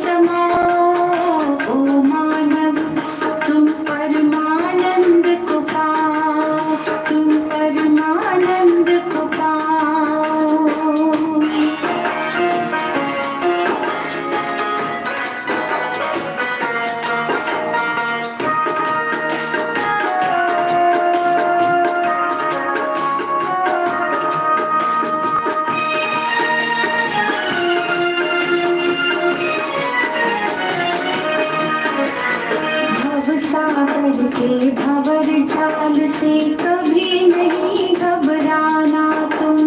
समाओ, ओ मानव तुम परमानंद को पाओ, तुम परमानंद को पाओ। भवसागर के भंवर जाल से कभी नहीं घबराना तुम,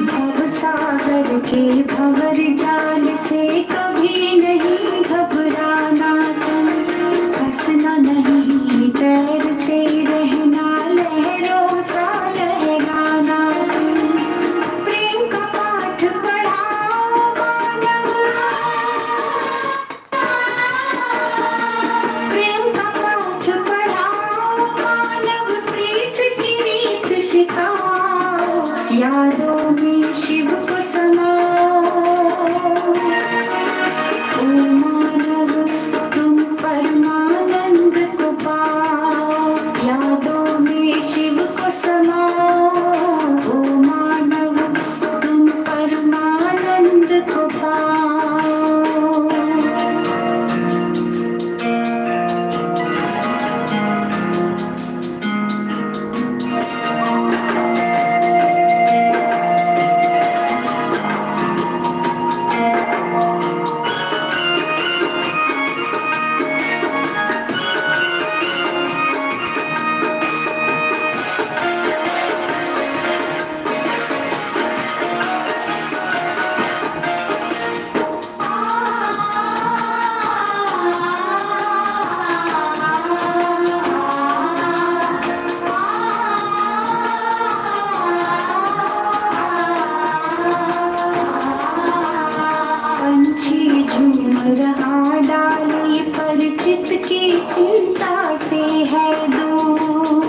भवसागर के भंवर जाल से कभी नहीं घबराना तुम। फंसना नहीं, तैरते रहना, लहरों सा लहराना तुम। प्रेम का पाठ पढ़ाओ मानव, प्रेम का पाठ पढ़ाओ मानव, प्रीत की रीत सिखाओ, यादों में शिव को समाओ, ओ मानव तुम परमानंद को पाओ, यादों में शिव को समाओ, ओ मानव तुम परमानंद को पाओ। पंछी झूम रहा डाली पर, चित की चिंता से है दूर।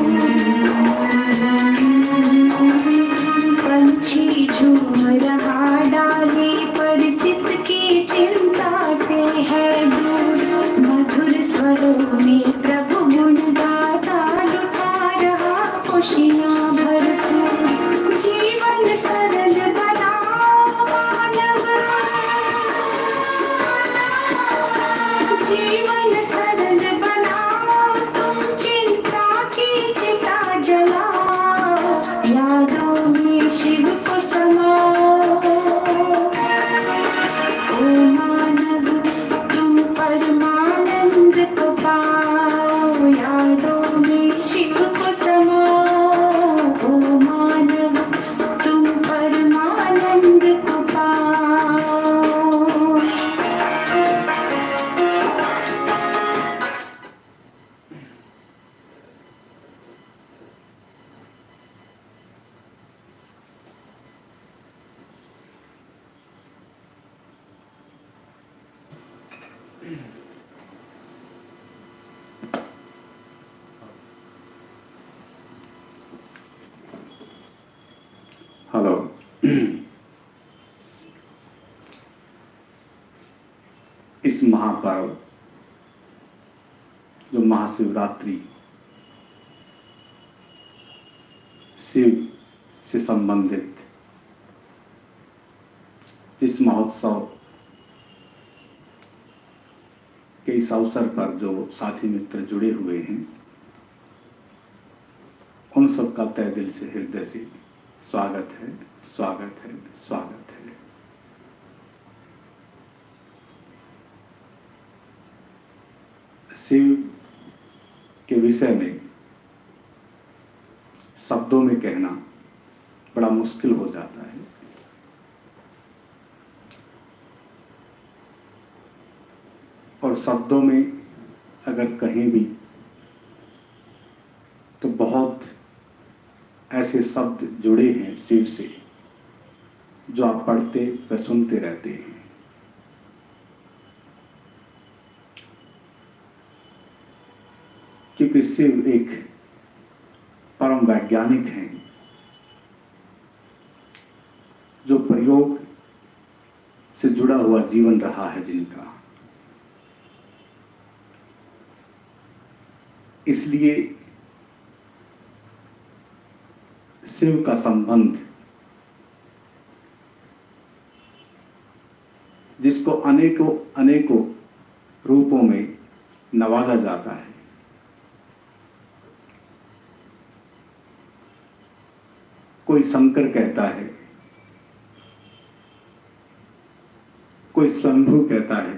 पंछी झूम रहा डाली पर, चित की चिंता से है दूर। मधुर स्वरों में प्रभु गुण गाता, लुटा रहा खुशियाँ भरपूर। जीवन सरल बनाओ मानव, जीवन सरल बनाओ, तुम चिंता की चिता जलाओ, यादों में शिव को समाओ, ओ मानव तुम परमानंद को पाओ, यादों में शिव को समाओ, ओ मानव तुम परमानंद को पाओ। हेलो। इस महापर्व जो महाशिवरात्रि शिव से संबंधित इस महोत्सव के इस अवसर पर जो साथी मित्र जुड़े हुए हैं, उन सबका तहे दिल से, हृदय से स्वागत है, स्वागत है, स्वागत है। शिव के विषय में शब्दों में कहना बड़ा मुश्किल हो जाता है। और शब्दों में अगर कहीं भी तो बहुत ऐसे शब्द जुड़े हैं शिव से जो आप पढ़ते व सुनते रहते हैं। क्योंकि शिव एक परम वैज्ञानिक हैं जो प्रयोग से जुड़ा हुआ जीवन रहा है जिनका, इसलिए शिव का संबंध, जिसको अनेकों अनेकों रूपों में नवाजा जाता है, कोई शंकर कहता है, कोई स्वयंभू कहता है,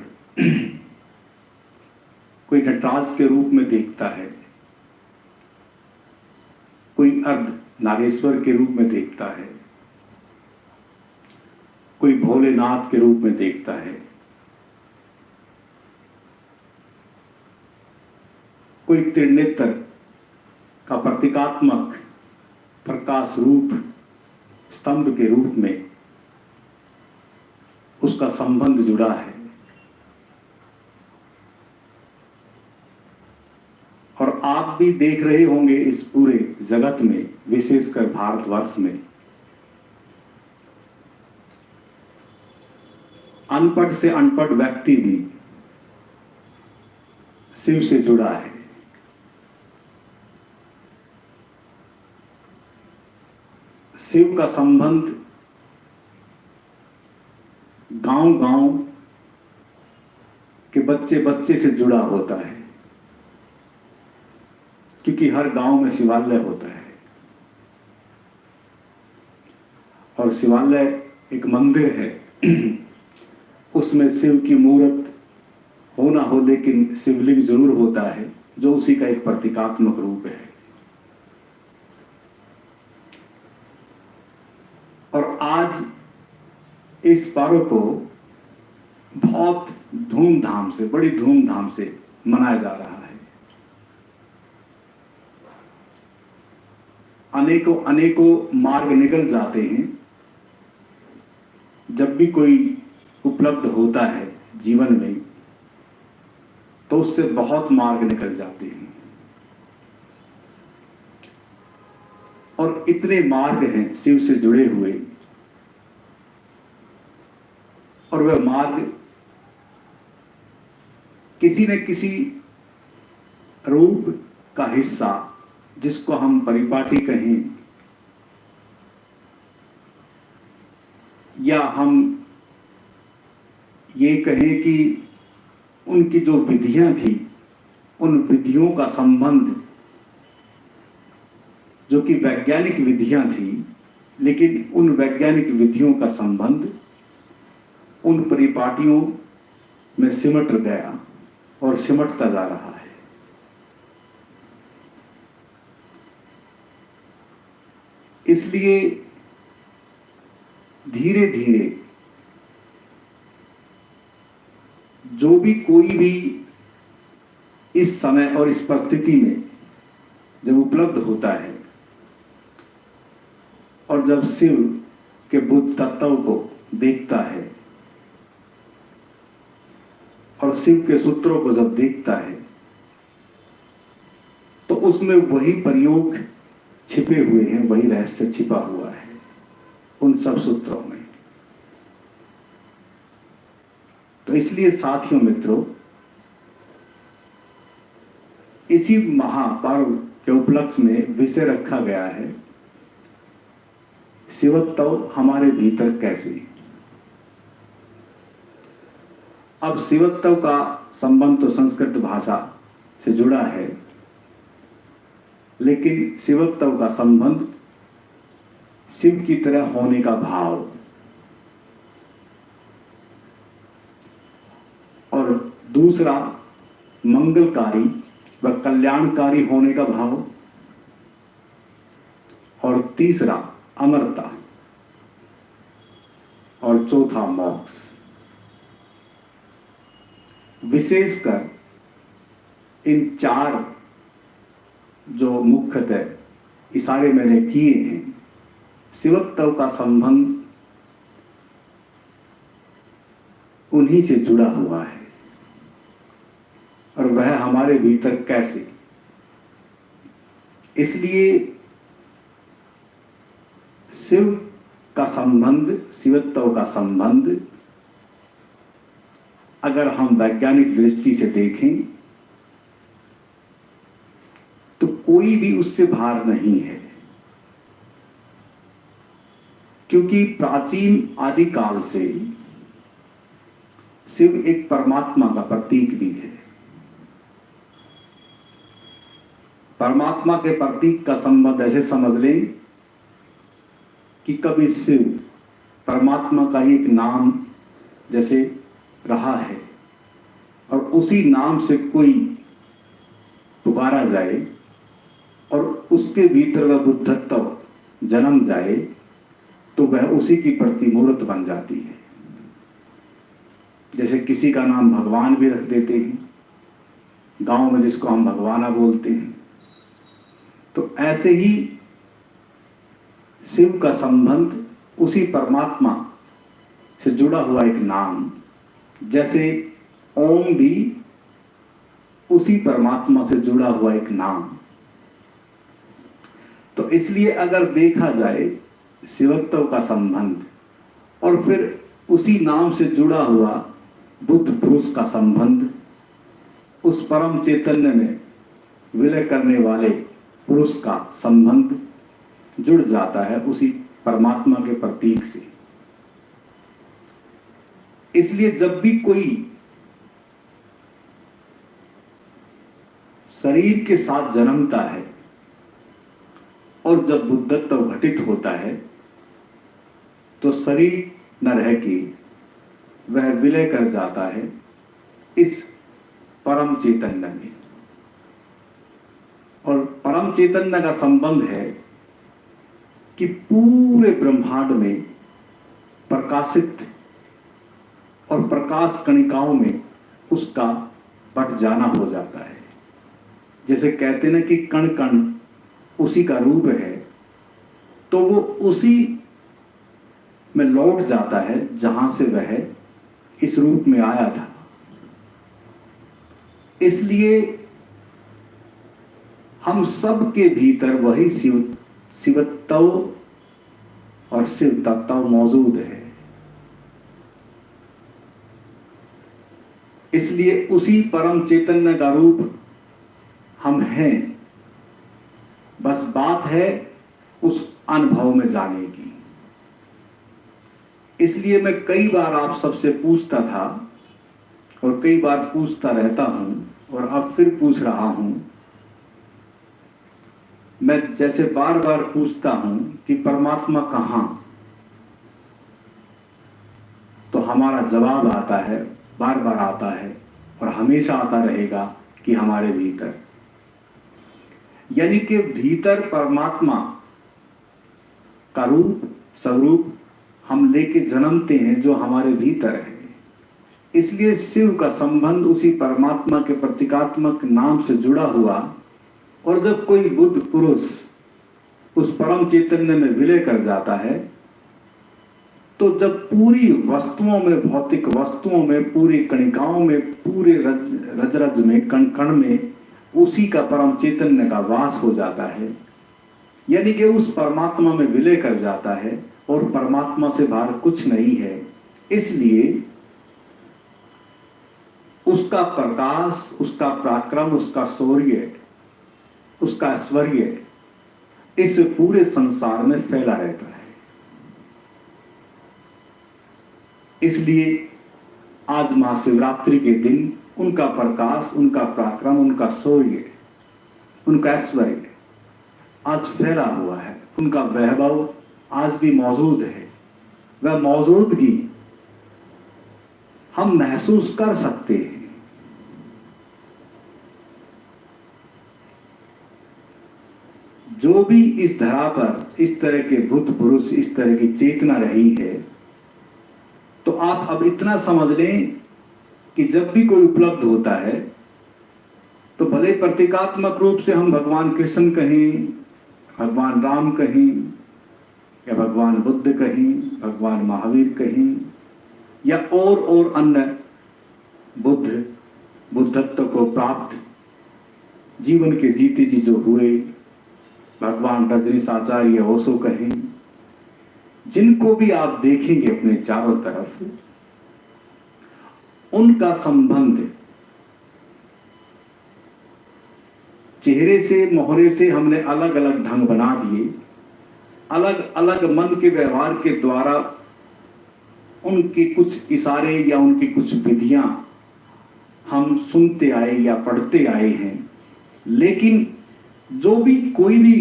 कोई नटराज के रूप में देखता है, कोई अर्ध नागेश्वर के रूप में देखता है, कोई भोलेनाथ के रूप में देखता है, कोई त्रिनेत्र का प्रतीकात्मक प्रकाश रूप स्तंभ के रूप में उसका संबंध जुड़ा है। और आप भी देख रहे होंगे इस पूरे जगत में, विशेषकर भारतवर्ष में, अनपढ़ से अनपढ़ व्यक्ति भी शिव से जुड़ा है। शिव का संबंध गांव-गांव के बच्चे बच्चे से जुड़ा होता है, क्योंकि हर गांव में शिवालय होता है और शिवालय एक मंदिर है। उसमें शिव की मूर्त हो ना हो, लेकिन शिवलिंग जरूर होता है, जो उसी का एक प्रतीकात्मक रूप है। और आज इस पर्व को बहुत धूमधाम से, बड़ी धूमधाम से मनाया जा रहा है। अनेकों अनेकों मार्ग निकल जाते हैं। जब भी कोई उपलब्ध होता है जीवन में, तो उससे बहुत मार्ग निकल जाते हैं। और इतने मार्ग हैं शिव से जुड़े हुए, और वह मार्ग किसी न किसी रूप का हिस्सा, जिसको हम परिपाटी कहें या हम ये कहें कि उनकी जो विधियां थी, उन विधियों का संबंध, जो कि वैज्ञानिक विधियां थी, लेकिन उन वैज्ञानिक विधियों का संबंध उन परिपाटियों में सिमट गया और सिमटता जा रहा है। इसलिए धीरे धीरे जो भी कोई भी इस समय और इस परिस्थिति में जब उपलब्ध होता है और जब शिव के बुद्ध तत्व को देखता है और शिव के सूत्रों को जब देखता है, तो उसमें वही प्रयोग छिपे हुए हैं, वही रहस्य छिपा हुआ है उन सब सूत्रों में। तो इसलिए साथियों, मित्रों, इसी महापर्व के उपलक्ष्य में विषय रखा गया है, शिवत्व हमारे भीतर कैसे। अब शिवत्व का संबंध तो संस्कृत भाषा से जुड़ा है, लेकिन शिवत्व का संबंध शिव की तरह होने का भाव, और दूसरा मंगलकारी व कल्याणकारी होने का भाव, और तीसरा अमरता, और चौथा मोक्ष। विशेषकर इन चार जो मुख्यतः इशारे मैंने किए हैं, शिवत्व का संबंध उन्हीं से जुड़ा हुआ है। और वह हमारे भीतर कैसे, इसलिए शिव का संबंध, शिवत्व का संबंध अगर हम वैज्ञानिक दृष्टि से देखें तो कोई भी उससे बाहर नहीं है, क्योंकि प्राचीन आदिकाल से शिव एक परमात्मा का प्रतीक भी है। परमात्मा के प्रतीक का संबंध ऐसे समझ लें कि कभी शिव परमात्मा का ही एक नाम जैसे रहा है और उसी नाम से कोई पुकारा जाए और उसके भीतर वह बुद्धत्व जन्म जाए तो वह उसी की प्रतिमूर्त बन जाती है। जैसे किसी का नाम भगवान भी रख देते हैं, गांव में जिसको हम भगवाना बोलते हैं, तो ऐसे ही शिव का संबंध उसी परमात्मा से जुड़ा हुआ एक नाम, जैसे ओम भी उसी परमात्मा से जुड़ा हुआ एक नाम। तो इसलिए अगर देखा जाए शिवत्व का संबंध और फिर उसी नाम से जुड़ा हुआ बुद्ध पुरुष का संबंध, उस परम चैतन्य में विलय करने वाले पुरुष का संबंध जुड़ जाता है उसी परमात्मा के प्रतीक से। इसलिए जब भी कोई शरीर के साथ जन्मता है और जब बुद्धत्व घटित होता है तो शरीर न रह के वह विलय कर जाता है इस परम चैतन्य में। और परम चैतन्य का संबंध है कि पूरे ब्रह्मांड में प्रकाशित और प्रकाश कणिकाओं में उसका बट जाना हो जाता है। जैसे कहते ना कि कण कण उसी का रूप है, तो वो उसी में लौट जाता है जहां से वह इस रूप में आया था। इसलिए हम सब के भीतर वही शिवत्व और शिव तत्व मौजूद है। इसलिए उसी परम चैतन्य का रूप हम हैं, बस बात है उस अनुभव में जाने की। इसलिए मैं कई बार आप सबसे पूछता था और कई बार पूछता रहता हूं और अब फिर पूछ रहा हूं। मैं जैसे बार बार पूछता हूं कि परमात्मा कहां, तो हमारा जवाब आता है, बार बार आता है और हमेशा आता रहेगा कि हमारे भीतर। यानी कि भीतर परमात्मा का रूप स्वरूप हम लेके जन्मते हैं जो हमारे भीतर है। इसलिए शिव का संबंध उसी परमात्मा के प्रतीकात्मक नाम से जुड़ा हुआ, और जब कोई बुद्ध पुरुष उस परम चैतन्य में विलय कर जाता है तो जब पूरी वस्तुओं में, भौतिक वस्तुओं में, पूरी कणिकाओं में, पूरे रज रज में, कण कण में उसी का परम चैतन्य का वास हो जाता है, यानी कि उस परमात्मा में विलय कर जाता है और परमात्मा से बाहर कुछ नहीं है। इसलिए उसका प्रकाश, उसका पराक्रम, उसका शौर्य, उसका ऐश्वर्य इस पूरे संसार में फैला रहता है। इसलिए आज महाशिवरात्रि के दिन उनका प्रकाश, उनका पराक्रम, उनका शौर्य, उनका ऐश्वर्य आज फैला हुआ है, उनका वैभव आज भी मौजूद है। वह मौजूदगी हम महसूस कर सकते हैं। जो भी इस धरा पर इस तरह के बुद्ध पुरुष, इस तरह की चेतना रही है, तो आप अब इतना समझ लें कि जब भी कोई उपलब्ध होता है तो भले प्रतीकात्मक रूप से हम भगवान कृष्ण कहें, भगवान राम कहें, या भगवान बुद्ध कहें, भगवान महावीर कहें, या और अन्य बुद्धत्व को प्राप्त जीवन के जीते जी जो हुए, भगवान रजनीश आचार्य ओशो कहें, जिनको भी आप देखेंगे अपने चारों तरफ, उनका संबंध चेहरे से मोहरे से हमने अलग अलग ढंग बना दिए, अलग अलग मन के व्यवहार के द्वारा उनके कुछ इशारे या उनकी कुछ विधियां हम सुनते आए या पढ़ते आए हैं। लेकिन जो भी कोई भी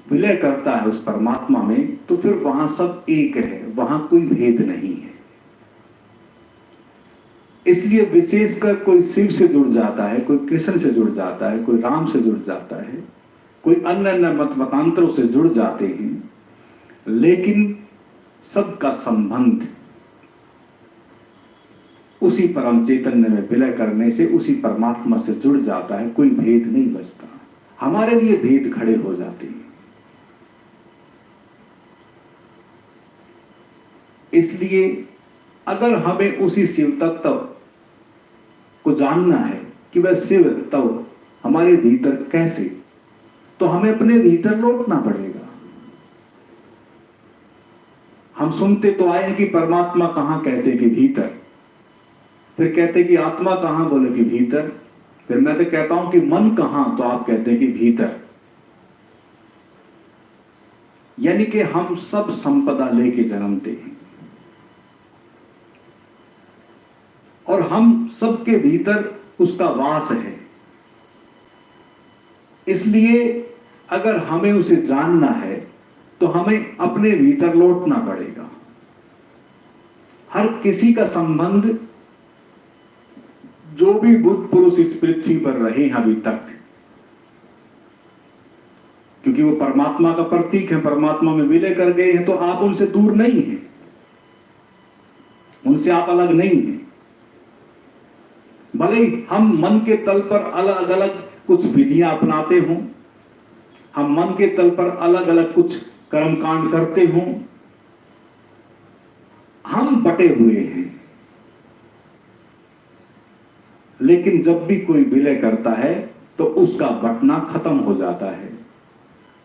विलय करता है उस परमात्मा में, तो फिर वहां सब एक है, वहां कोई भेद नहीं है। इसलिए विशेषकर कोई शिव से जुड़ जाता है, कोई कृष्ण से जुड़ जाता है, कोई राम से जुड़ जाता है, कोई अन्य अन्य मतांतरों से जुड़ जाते हैं, लेकिन सबका संबंध उसी परम चैतन्य में विलय करने से उसी परमात्मा से जुड़ जाता है। कोई भेद नहीं बचता, हमारे लिए भेद खड़े हो जाते हैं। इसलिए अगर हमें उसी शिव तत्व को जानना है कि वह शिव तत्व हमारे भीतर कैसे, तो हमें अपने भीतर लौटना पड़ेगा। हम सुनते तो आए हैं कि परमात्मा कहां, कहते कि भीतर, फिर कहते कि आत्मा कहां, बोले कि भीतर, फिर मैं तो कहता हूं कि मन कहां, तो आप कहते हैं कि भीतर। यानी कि हम सब संपदा लेके जन्मते हैं और हम सबके भीतर उसका वास है। इसलिए अगर हमें उसे जानना है तो हमें अपने भीतर लौटना पड़ेगा। हर किसी का संबंध, जो भी बुद्ध पुरुष इस पृथ्वी पर रहे हैं अभी तक, क्योंकि वो परमात्मा का प्रतीक है, परमात्मा में विलय कर गए हैं, तो आप उनसे दूर नहीं हैं, उनसे आप अलग नहीं हैं। भले ही हम मन के तल पर अलग अलग कुछ विधियां अपनाते हों, हम मन के तल पर अलग अलग कुछ कर्मकांड करते हों, हम बटे हुए हैं। लेकिन जब भी कोई विलय करता है तो उसका बटना खत्म हो जाता है,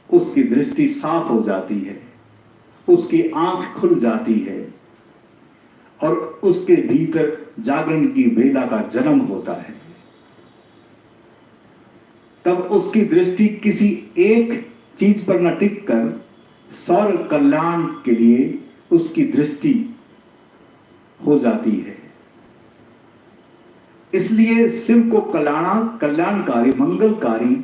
उसकी दृष्टि साफ हो जाती है, उसकी आंख खुल जाती है और उसके भीतर जागरण की वेला का जन्म होता है। तब उसकी दृष्टि किसी एक चीज पर न टिक कर सर्व कल्याण के लिए उसकी दृष्टि हो जाती है। इसलिए शिव को कल्याणकारी, मंगलकारी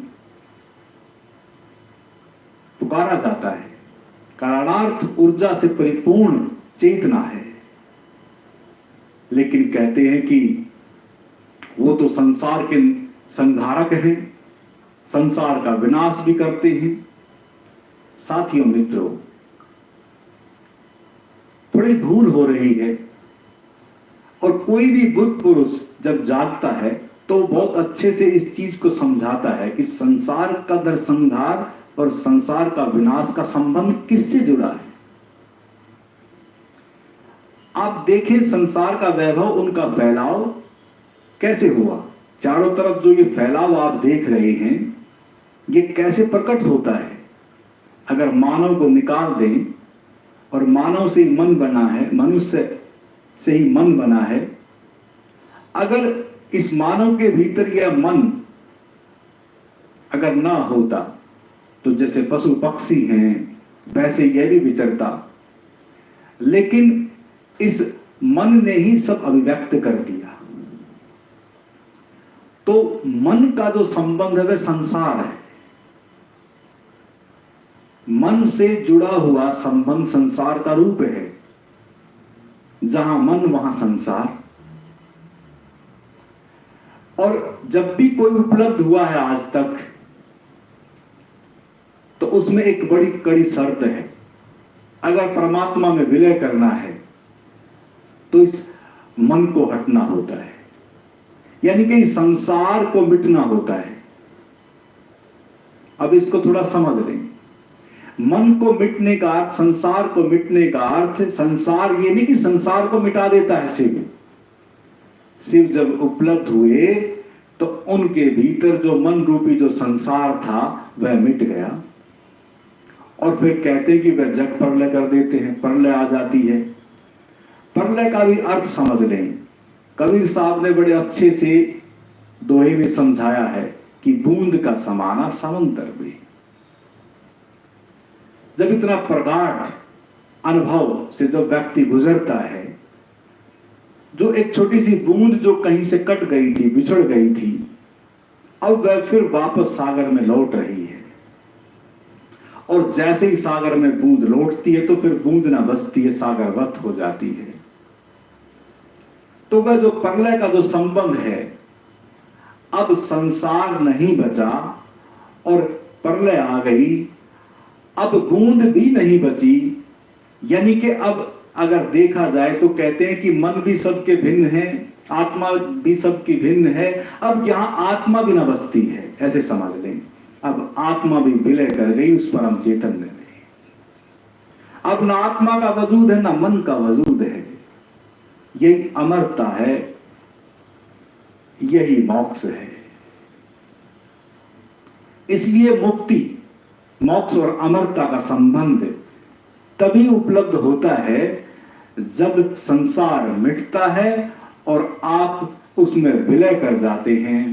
पुकारा जाता है। कारणार्थ ऊर्जा से परिपूर्ण चेतना है। लेकिन कहते हैं कि वो तो संसार के संहारक हैं, संसार का विनाश भी करते हैं। साथियों, मित्रों, थोड़ी भूल हो रही है। और कोई भी बुद्ध पुरुष जब जागता है तो बहुत अच्छे से इस चीज को समझाता है कि संसार का नरसंहार और संसार का विनाश का संबंध किससे जुड़ा है। आप देखें संसार का वैभव, उनका फैलाव कैसे हुआ। चारों तरफ जो ये फैलाव आप देख रहे हैं, ये कैसे प्रकट होता है। अगर मानव को निकाल दें, और मानव से ही मन बना है, मनुष्य से ही मन बना है, अगर इस मानव के भीतर यह मन अगर ना होता तो जैसे पशु पक्षी हैं वैसे यह भी विचरता। लेकिन इस मन ने ही सब अभिव्यक्त कर दिया। तो मन का जो संबंध है वह संसार है। मन से जुड़ा हुआ संबंध संसार का रूप है। जहां मन वहां संसार। और जब भी कोई उपलब्ध हुआ है आज तक, तो उसमें एक बड़ी कड़ी शर्त है। अगर परमात्मा में विलय करना है तो इस मन को हटना होता है, यानी कि इस संसार को मिटना होता है। अब इसको थोड़ा समझ लें। मन को मिटने का अर्थ, संसार को मिटने का अर्थ, संसार ये नहीं कि संसार को मिटा देता है शिव। शिव जब उपलब्ध हुए तो उनके भीतर जो मन रूपी जो संसार था वह मिट गया। और फिर कहते हैं कि वह जग प्रलय कर देते हैं, प्रलय आ जाती है। प्रलय का भी अर्थ समझ लें। कबीर साहब ने बड़े अच्छे से दोहे में समझाया है कि बूंद का समाना समंदर में। जब इतना प्रगाढ़ अनुभव से जब व्यक्ति गुजरता है, जो एक छोटी सी बूंद जो कहीं से कट गई थी, बिछड़ गई थी, अब वह फिर वापस सागर में लौट रही है, और जैसे ही सागर में बूंद लौटती है तो फिर बूंद ना बचती है, सागरवत हो जाती है। तो वह जो प्रलय का जो संबंध है, अब संसार नहीं बचा और प्रलय आ गई, अब बूंद भी नहीं बची। यानी कि अब अगर देखा जाए तो कहते हैं कि मन भी सबके भिन्न है, आत्मा भी सबकी भिन्न है। अब यहां आत्मा भी ना बचती है, ऐसे समझ लें। अब आत्मा भी विलय कर गई उस परम चैतन्य में। अब ना आत्मा का वजूद है, ना मन का वजूद है। यही अमरता है, यही मोक्ष है। इसलिए मुक्ति, मोक्ष और अमरता का संबंध तभी उपलब्ध होता है जब संसार मिटता है और आप उसमें विलय कर जाते हैं।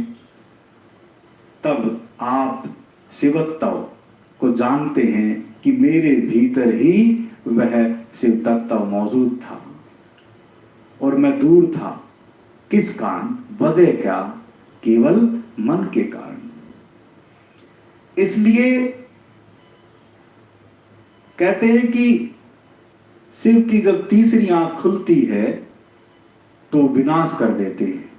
तब आप शिवत्व को जानते हैं कि मेरे भीतर ही वह शिव तत्व मौजूद था और मैं दूर था। किस कारण? वजह क्या? केवल मन के कारण। इसलिए कहते हैं कि शिव की जब तीसरी आंख खुलती है तो विनाश कर देते हैं।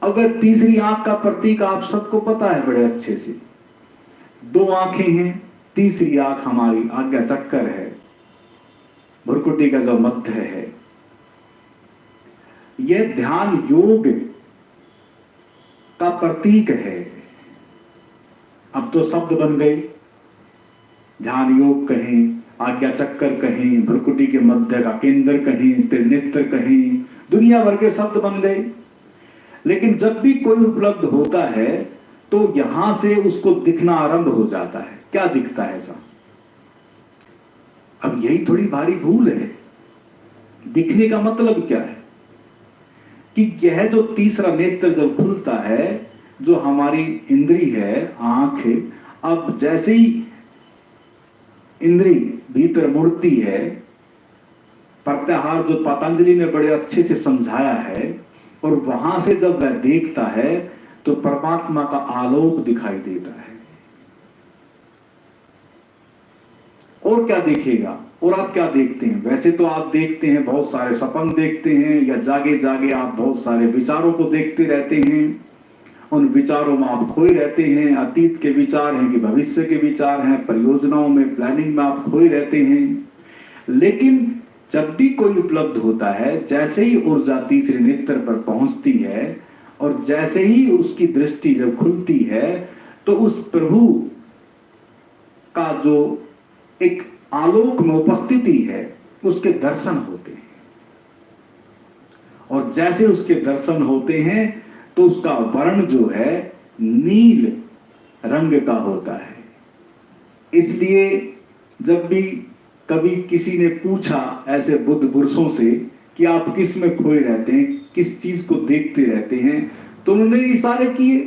अगर तीसरी आंख का प्रतीक आप सबको पता है बड़े अच्छे से, दो आंखें हैं, तीसरी आंख हमारी आज्ञा चक्कर है, भुरकुटी का जो मध्य है। यह ध्यान योग का प्रतीक है। अब तो शब्द बन गए, ध्यान योग कहें, आज्ञा चक्कर कहें, भ्रुकुटी के मध्य का केंद्र कहें, त्रिनेत्र कहें, दुनिया भर के शब्द बन गए। लेकिन जब भी कोई उपलब्ध होता है तो यहां से उसको दिखना आरंभ हो जाता है। क्या दिखता है ऐसा? अब यही थोड़ी भारी भूल है। दिखने का मतलब क्या है कि यह जो तीसरा नेत्र जब खुलता है, जो हमारी इंद्री है, आंख, अब जैसे ही इंद्री भीतर मुड़ती है, प्रत्याहार जो पतंजलि ने बड़े अच्छे से समझाया है, और वहां से जब वह देखता है तो परमात्मा का आलोक दिखाई देता है। और क्या देखेगा? और आप क्या देखते हैं? वैसे तो आप देखते हैं, बहुत सारे सपन देखते हैं, या जागे जागे आप बहुत सारे विचारों को देखते रहते हैं। उन विचारों में आप खोए रहते हैं। अतीत के विचार हैं कि भविष्य के विचार हैं, परियोजनाओं में, प्लानिंग में आप खोए रहते हैं। लेकिन जब भी कोई उपलब्ध होता है, जैसे ही ऊर्जा तीसरे नेत्र पर पहुंचती है और जैसे ही उसकी दृष्टि जब खुलती है, तो उस प्रभु का जो एक आलोक में उपस्थिति है, उसके दर्शन होते हैं। और जैसे उसके दर्शन होते हैं तो उसका वर्ण जो है नील रंग का होता है। इसलिए जब भी कभी किसी ने पूछा ऐसे बुद्ध पुरुषों से कि आप किस में खोए रहते हैं, किस चीज को देखते रहते हैं, तो उन्होंने इशारे किए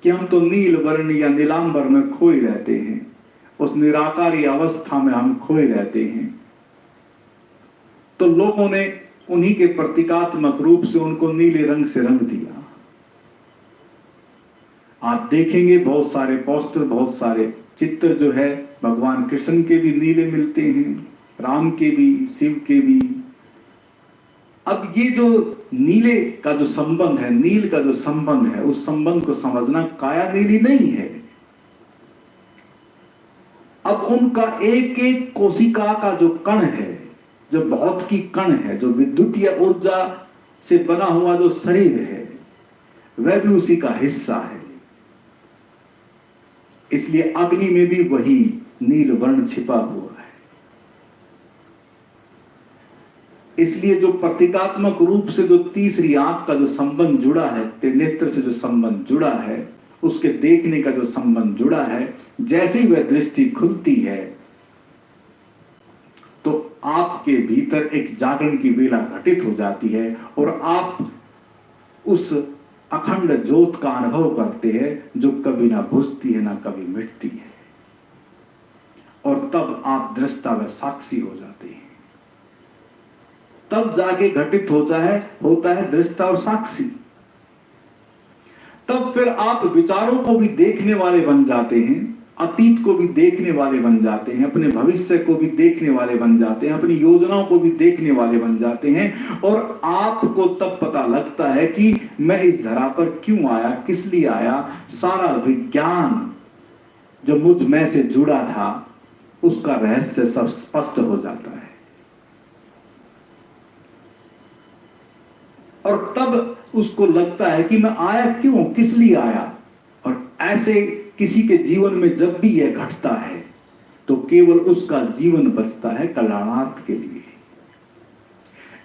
कि हम तो नील वर्ण या नीलांबर में खोए रहते हैं, उस निराकारी अवस्था में हम खोए रहते हैं। तो लोगों ने उन्हीं के प्रतीकात्मक रूप से उनको नीले रंग से रंग दिया। आप देखेंगे बहुत सारे पोस्टर, बहुत सारे चित्र जो है भगवान कृष्ण के भी नीले मिलते हैं, राम के भी, शिव के भी। अब ये जो नीले का जो संबंध है, नील का जो संबंध है, उस संबंध को समझना काया नीली नहीं है। अब उनका एक एक कोशिका का जो कण है, जो बहुत की कण है, जो विद्युतीय ऊर्जा से बना हुआ जो शरीर है, वह भी उसी का हिस्सा है। इसलिए अग्नि में भी वही नील वर्ण छिपा हुआ है। इसलिए जो प्रतीकात्मक रूप से जो तीसरी आंख का जो संबंध जुड़ा है, त्रिनेत्र से जो संबंध जुड़ा है, उसके देखने का जो संबंध जुड़ा है, जैसे ही वह दृष्टि खुलती है तो आपके भीतर एक जागरण की वेला घटित हो जाती है और आप उस अखंड ज्योत का अनुभव करते हैं जो कभी ना बुझती है ना कभी मिटती है, और तब आप दृष्टा व साक्षी हो जाते हैं। तब जाके घटित होता है दृष्टा और साक्षी। तब फिर आप विचारों को भी देखने वाले बन जाते हैं, अतीत को भी देखने वाले बन जाते हैं, अपने भविष्य को भी देखने वाले बन जाते हैं, अपनी योजनाओं को भी देखने वाले बन जाते हैं। और आपको तब पता लगता है कि मैं इस धरा पर क्यों आया, किस लिए आया। सारा विज्ञान जो मुझ में से जुड़ा था उसका रहस्य सब स्पष्ट हो जाता है। और तब उसको लगता है कि मैं आया क्यों, किस लिए आया। और ऐसे किसी के जीवन में जब भी यह घटता है तो केवल उसका जीवन बचता है कल्याणार्थ के लिए।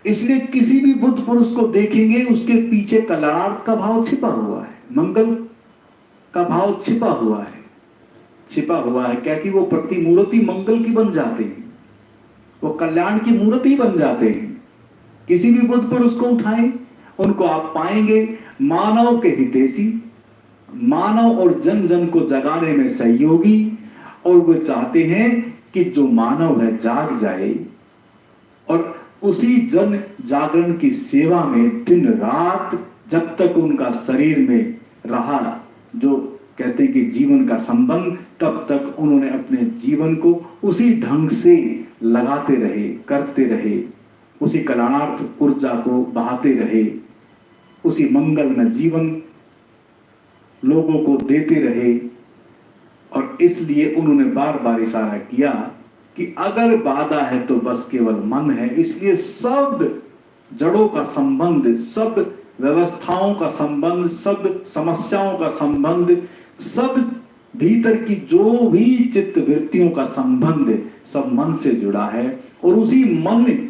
इसलिए किसी भी बुद्ध पुरुष को देखेंगे उसके पीछे कल्याणार्थ का भाव छिपा हुआ है, मंगल का भाव छिपा हुआ है। क्या कि वो प्रतिमूर्ति मंगल की बन जाते हैं, वो कल्याण की मूर्ति बन जाते हैं। किसी भी बुद्ध पुरुष को उठाएं, उनको आप पाएंगे मानव के हितैषी, मानव और जन जन को जगाने में सहयोगी। और वो चाहते हैं कि जो मानव है जाग जाए और उसी जन जागरण की सेवा में दिन रात जब तक उनका शरीर में रहा, जो कहते हैं कि जीवन का संबंध, तब तक उन्होंने अपने जीवन को उसी ढंग से लगाते रहे, करते रहे, उसी कल्याणार्थ ऊर्जा को बहाते रहे, उसी मंगल में जीवन लोगों को देते रहे। और इसलिए उन्होंने बार बार इशारा किया कि अगर बाधा है तो बस केवल मन है। इसलिए सब जड़ों का संबंध, सब व्यवस्थाओं का संबंध, सब समस्याओं का संबंध, सब भीतर की जो भी चित्त वृत्तियों का संबंध सब मन से जुड़ा है। और उसी मन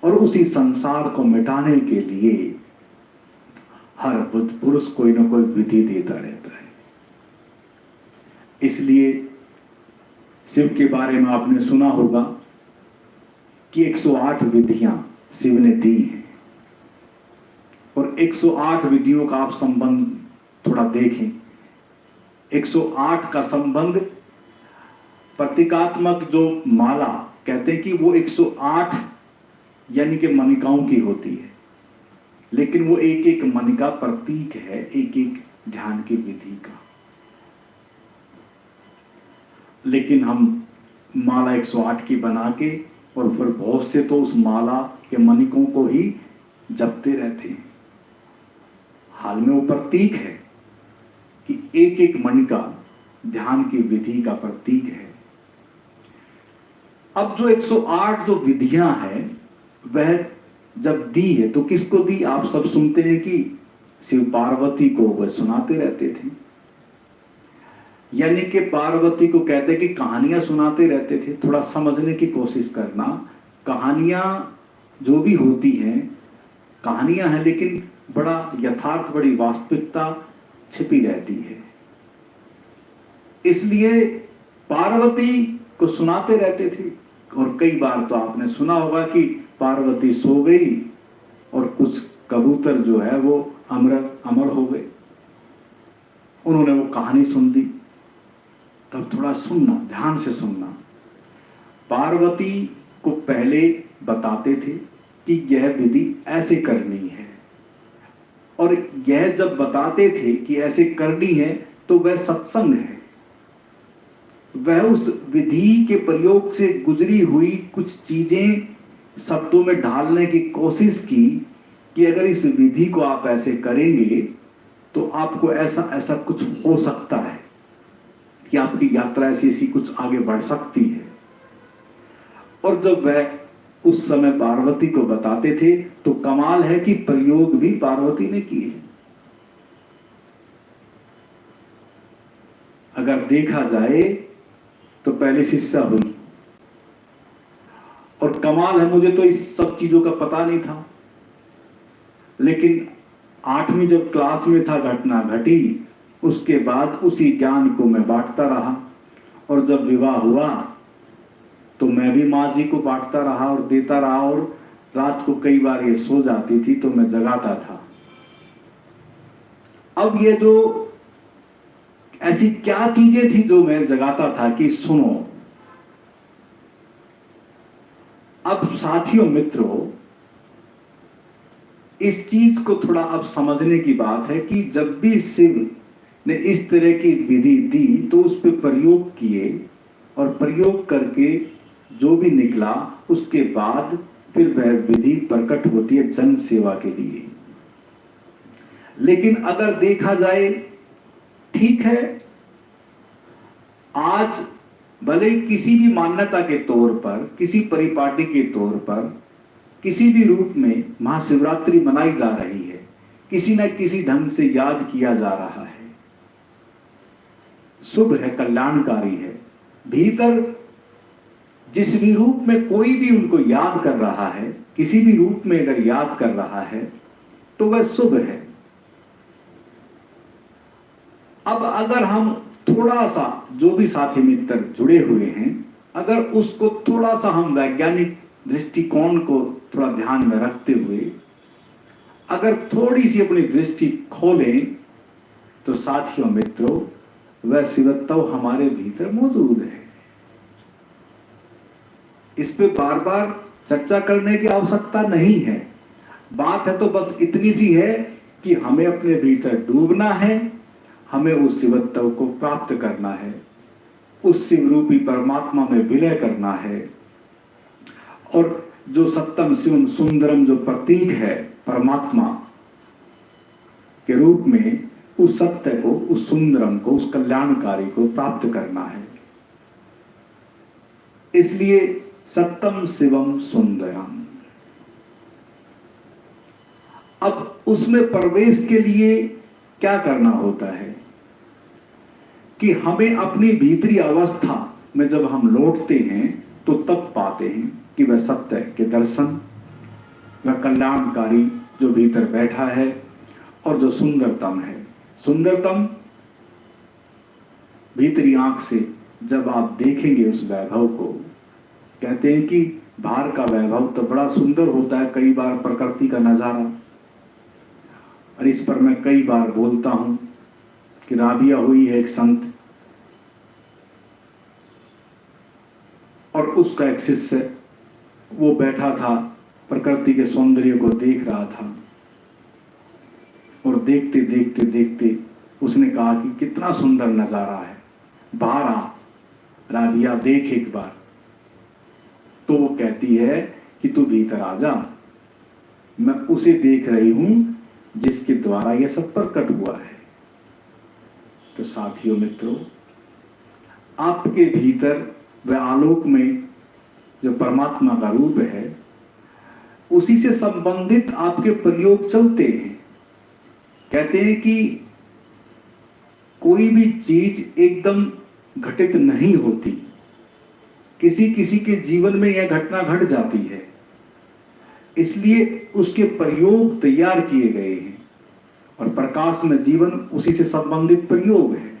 और उसी संसार को मिटाने के लिए हर बुद्ध पुरुष कोई ना कोई विधि देता रहता है। इसलिए शिव के बारे में आपने सुना होगा कि 108 विधियां शिव ने दी हैं, और 108 विधियों का आप संबंध थोड़ा देखें। 108 का संबंध प्रतीकात्मक जो माला कहते हैं कि वो 108 यानी कि मणिकाओं की होती है, लेकिन वो एक एक मणिका प्रतीक है एक एक ध्यान की विधि का। लेकिन हम माला 108 की बना के और फिर बहुत से तो उस माला के मणिकों को ही जपते रहते हैं। हाल में वो प्रतीक है कि एक एक मणिका ध्यान की विधि का प्रतीक है। अब जो 108 जो विधियां हैं वह जब दी है तो किसको दी, आप सब सुनते हैं कि शिव पार्वती को वह सुनाते रहते थे। यानी कि पार्वती को कहते कि कहानियां सुनाते रहते थे। थोड़ा समझने की कोशिश करना, कहानियां जो भी होती हैं कहानियां हैं, लेकिन बड़ा यथार्थ, बड़ी वास्तविकता छिपी रहती है। इसलिए पार्वती को सुनाते रहते थे। और कई बार तो आपने सुना होगा कि पार्वती सो गई और कुछ कबूतर जो है वो अमर हो गए, उन्होंने वो कहानी सुन ली। तब थोड़ा सुनना, ध्यान से सुनना। पार्वती को पहले बताते थे कि यह विधि ऐसे करनी है, और यह जब बताते थे कि ऐसे करनी है तो वह सत्संग है। वह उस विधि के प्रयोग से गुजरी हुई कुछ चीजें शब्दों में ढालने की कोशिश की कि अगर इस विधि को आप ऐसे करेंगे तो आपको ऐसा ऐसा कुछ हो सकता है, कि आपकी यात्रा ऐसी ऐसी कुछ आगे बढ़ सकती है। और जब वह उस समय पार्वती को बताते थे तो कमाल है कि प्रयोग भी पार्वती ने किए। अगर देखा जाए तो पहले शिष्या हुई, और कमाल है, मुझे तो इस सब चीजों का पता नहीं था, लेकिन 8वीं जब क्लास में था घटना घटी, उसके बाद उसी ज्ञान को मैं बांटता रहा। और जब विवाह हुआ तो मैं भी माँ जी को बांटता रहा और देता रहा, और रात को कई बार ये सो जाती थी तो मैं जगाता था। अब ये जो ऐसी क्या चीजें थी जो मैं जगाता था कि सुनो। अब साथियों मित्रों, इस चीज को थोड़ा अब समझने की बात है कि जब भी शिव ने इस तरह की विधि दी तो उस पर प्रयोग किए, और प्रयोग करके जो भी निकला उसके बाद फिर वह विधि प्रकट होती है जन सेवा के लिए। लेकिन अगर देखा जाए, ठीक है, आज भले किसी भी मान्यता के तौर पर, किसी परिपाटी के तौर पर, किसी भी रूप में महाशिवरात्रि मनाई जा रही है, किसी न किसी ढंग से याद किया जा रहा है, शुभ है, कल्याणकारी है। भीतर जिस भी रूप में कोई भी उनको याद कर रहा है, किसी भी रूप में अगर याद कर रहा है तो वह शुभ है। अब अगर हम थोड़ा सा, जो भी साथी मित्र जुड़े हुए हैं, अगर उसको थोड़ा सा हम वैज्ञानिक दृष्टिकोण को थोड़ा ध्यान में रखते हुए अगर थोड़ी सी अपनी दृष्टि खोलें, तो साथियों मित्रों, वह शिवत्व हमारे भीतर मौजूद है। इस पे बार बार चर्चा करने की आवश्यकता नहीं है। बात है तो बस इतनी सी है कि हमें अपने भीतर डूबना है, हमें उस शिवत्व को प्राप्त करना है, उस शिव रूपी परमात्मा में विलय करना है। और जो सत्यम शिवम सुंदरम जो प्रतीक है परमात्मा के रूप में, उस सत्य को, उस सुंदरम को, उस कल्याणकारी को प्राप्त करना है। इसलिए सत्यम शिवम सुंदरम। अब उसमें प्रवेश के लिए क्या करना होता है कि हमें अपनी भीतरी अवस्था में जब हम लौटते हैं तो तब पाते हैं कि वह सत्य के दर्शन, वह कल्याणकारी जो भीतर बैठा है और जो सुंदरतम है। सुंदरतम भीतरी आंख से जब आप देखेंगे उस वैभव को, कहते हैं कि बाहर का वैभव तो बड़ा सुंदर होता है, कई बार प्रकृति का नजारा, और इस पर मैं कई बार बोलता हूं कि राबिया हुई है एक संत, और उसका एक शिष्य वो बैठा था, प्रकृति के सौंदर्य को देख रहा था, और देखते देखते देखते उसने कहा कि कितना सुंदर नजारा है, बाहर आ राबिया, देख एक बार। तो वो कहती है कि तू भीतर आ जा, मैं उसे देख रही हूं जिसके द्वारा यह सब प्रकट हुआ है। तो साथियों मित्रों, आपके भीतर वह आलोक में जो परमात्मा का रूप है, उसी से संबंधित आपके प्रयोग चलते हैं। कहते हैं कि कोई भी चीज एकदम घटित नहीं होती, किसी किसी के जीवन में यह घटना घट जाती है, इसलिए उसके प्रयोग तैयार किए गए हैं, और प्रकाश में जीवन उसी से संबंधित प्रयोग है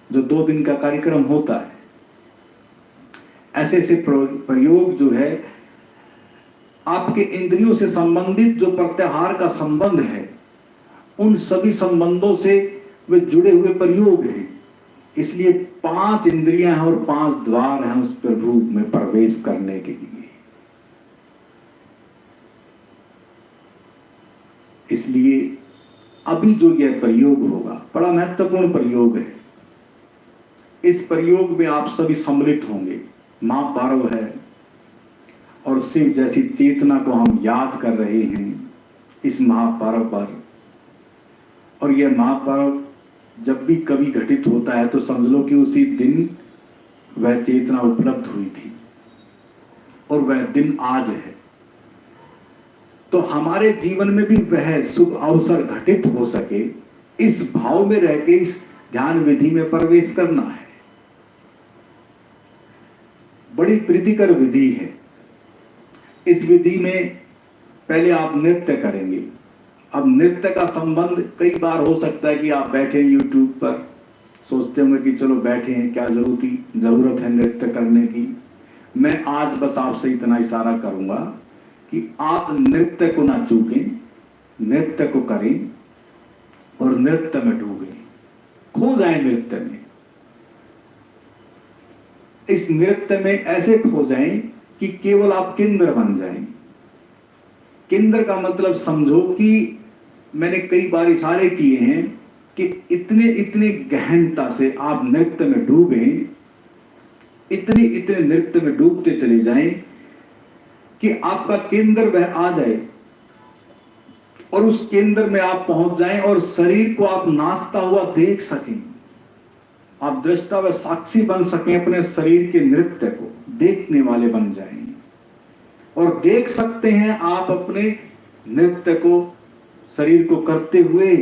जो 2 दिन का कार्यक्रम होता है। ऐसे ऐसे प्रयोग जो है आपके इंद्रियों से संबंधित जो प्रत्याहार का संबंध है, उन सभी संबंधों से वे जुड़े हुए प्रयोग हैं। इसलिए 5 इंद्रियां हैं और 5 द्वार हैं उस प्रभु में प्रवेश करने के लिए। इसलिए अभी जो यह प्रयोग होगा बड़ा महत्वपूर्ण प्रयोग है। इस प्रयोग में आप सभी सम्मिलित होंगे। मां पार्व है और शिव जैसी चेतना को हम याद कर रहे हैं इस महापर्व पर। और यह महापर्व जब भी कभी घटित होता है तो समझ लो कि उसी दिन वह चेतना उपलब्ध हुई थी और वह दिन आज है। तो हमारे जीवन में भी वह शुभ अवसर घटित हो सके, इस भाव में रह के इस ध्यान विधि में प्रवेश करना है। बड़ी प्रीतिकर विधि है। इस विधि में पहले आप नृत्य करेंगे। अब नृत्य का संबंध कई बार हो सकता है कि आप बैठे YouTube पर, सोचते होंगे कि चलो बैठे हैं, क्या जरूरत है नृत्य करने की। मैं आज बस आपसे इतना इशारा करूंगा कि आप नृत्य को ना चूकें, नृत्य को करें और नृत्य में डूबें, खो जाएं नृत्य में। इस नृत्य में ऐसे खो जाएं कि केवल आप केंद्र बन जाएं। केंद्र का मतलब समझो कि मैंने कई बार इशारे किए हैं कि इतने इतने गहनता से आप नृत्य में डूबें, इतने इतने नृत्य में डूबते चले जाएं कि आपका केंद्र वह आ जाए और उस केंद्र में आप पहुंच जाएं और शरीर को आप नाचता हुआ देख सकें। आप दृष्टा व साक्षी बन सकें, अपने शरीर के नृत्य को देखने वाले बन जाएं और देख सकते हैं आप अपने नृत्य को, शरीर को करते हुए।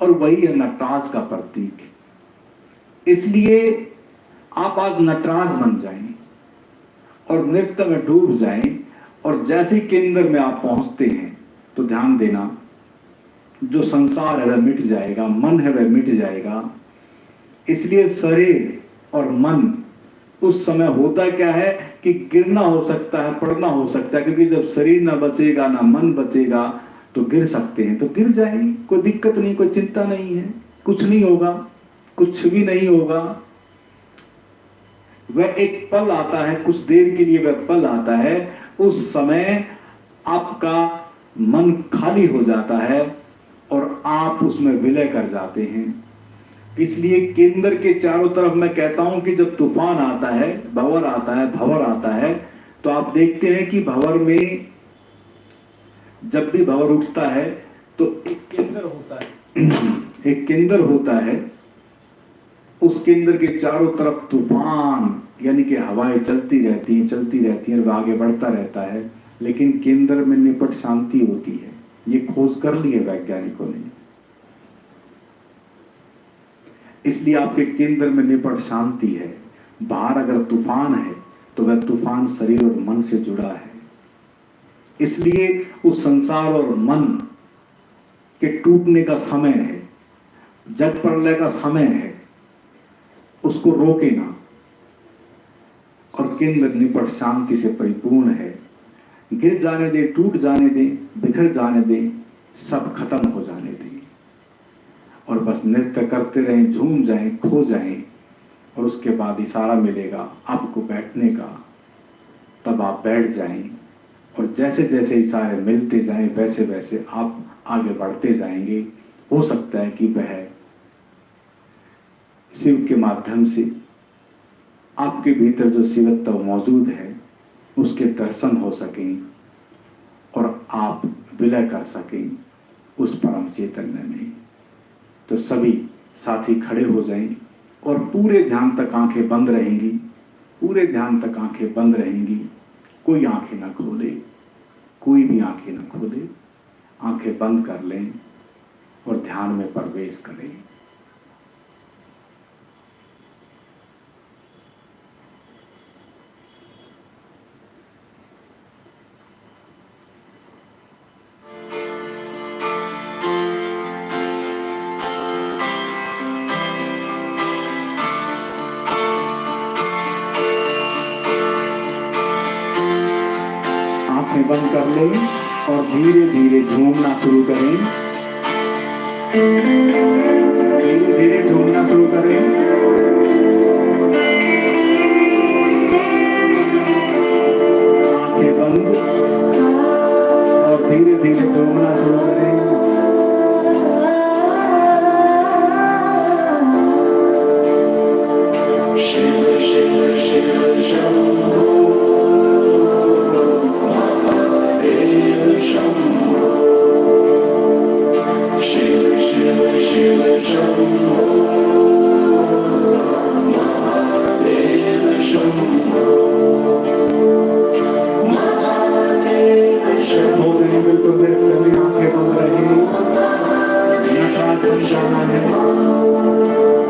और वही है नटराज का प्रतीक। इसलिए आप आज नटराज बन जाएं और नृत्य में डूब जाएं और जैसे केंद्र में आप पहुंचते हैं तो ध्यान देना, जो संसार है वह मिट जाएगा, मन है वह मिट जाएगा। इसलिए शरीर और मन उस समय होता क्या है कि गिरना हो सकता है, पड़ना हो सकता है, क्योंकि जब शरीर ना बचेगा ना मन बचेगा तो गिर सकते हैं, तो गिर जाएंगे, कोई दिक्कत नहीं, कोई चिंता नहीं है, कुछ नहीं होगा, कुछ भी नहीं होगा। वह एक पल आता है, कुछ देर के लिए वह पल आता है, उस समय आपका मन खाली हो जाता है और आप उसमें विलय कर जाते हैं। इसलिए केंद्र के चारों तरफ मैं कहता हूं कि जब तूफान आता है, भंवर आता है, भंवर आता है, तो आप देखते हैं कि भंवर में जब भी भंवर उठता है तो एक केंद्र होता है, एक केंद्र होता है, उस केंद्र के चारों तरफ तूफान यानी कि हवाएं चलती रहती हैं, वह आगे बढ़ता रहता है, लेकिन केंद्र में निपट शांति होती है। ये खोज कर ली है वैज्ञानिकों ने। इसलिए आपके केंद्र में निपट शांति है। बाहर अगर तूफान है तो वह तूफान शरीर और मन से जुड़ा है। इसलिए उस संसार और मन के टूटने का समय है, जग प्रलय का समय है, उसको रोके ना और केंद्र निपट शांति से परिपूर्ण है। गिर जाने दे, टूट जाने दे, बिखर जाने दे, सब खत्म हो जाने दे और बस नृत्य करते रहें, झूम जाएं, खो जाएं और उसके बाद इशारा मिलेगा आपको बैठने का, तब आप बैठ जाएं और जैसे जैसे इशारे मिलते जाएं वैसे वैसे आप आगे बढ़ते जाएंगे। हो सकता है कि वह शिव के माध्यम से आपके भीतर जो शिवत्व मौजूद है उसके दर्शन हो सकें और आप विलय कर सकें उस परम चैतन्य में। तो सभी साथी खड़े हो जाएं और पूरे ध्यान तक आंखें बंद रहेंगी, पूरे ध्यान तक आंखें बंद रहेंगी। कोई आंखें ना खोले, कोई भी आंखें ना खोले, आंखें बंद कर लें और ध्यान में प्रवेश करें। आंखें बंद कर लें और धीरे धीरे झूमना शुरू करें। धीरे धीरे झूमना शुरू करें। आंखें बंद और धीरे धीरे झूमना शुरू करें। शिव शिव शिव शंभो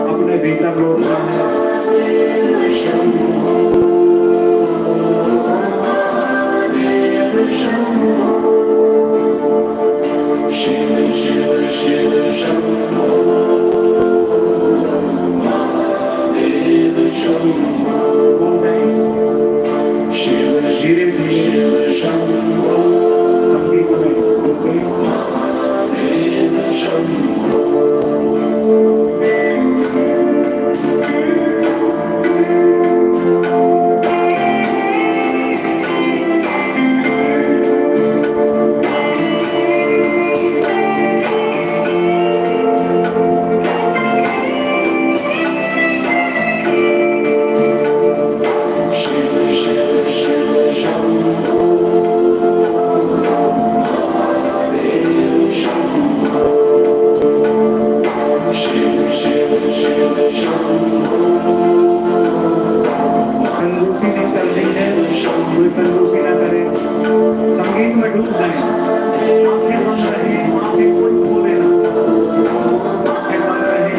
अपने भीतर लौटना है। कोई कंजूसी ना करे, संगीत में डूब जाए, आंखें बंद रहे, आंखें कोई खोले ना, आंखें बंद रहे।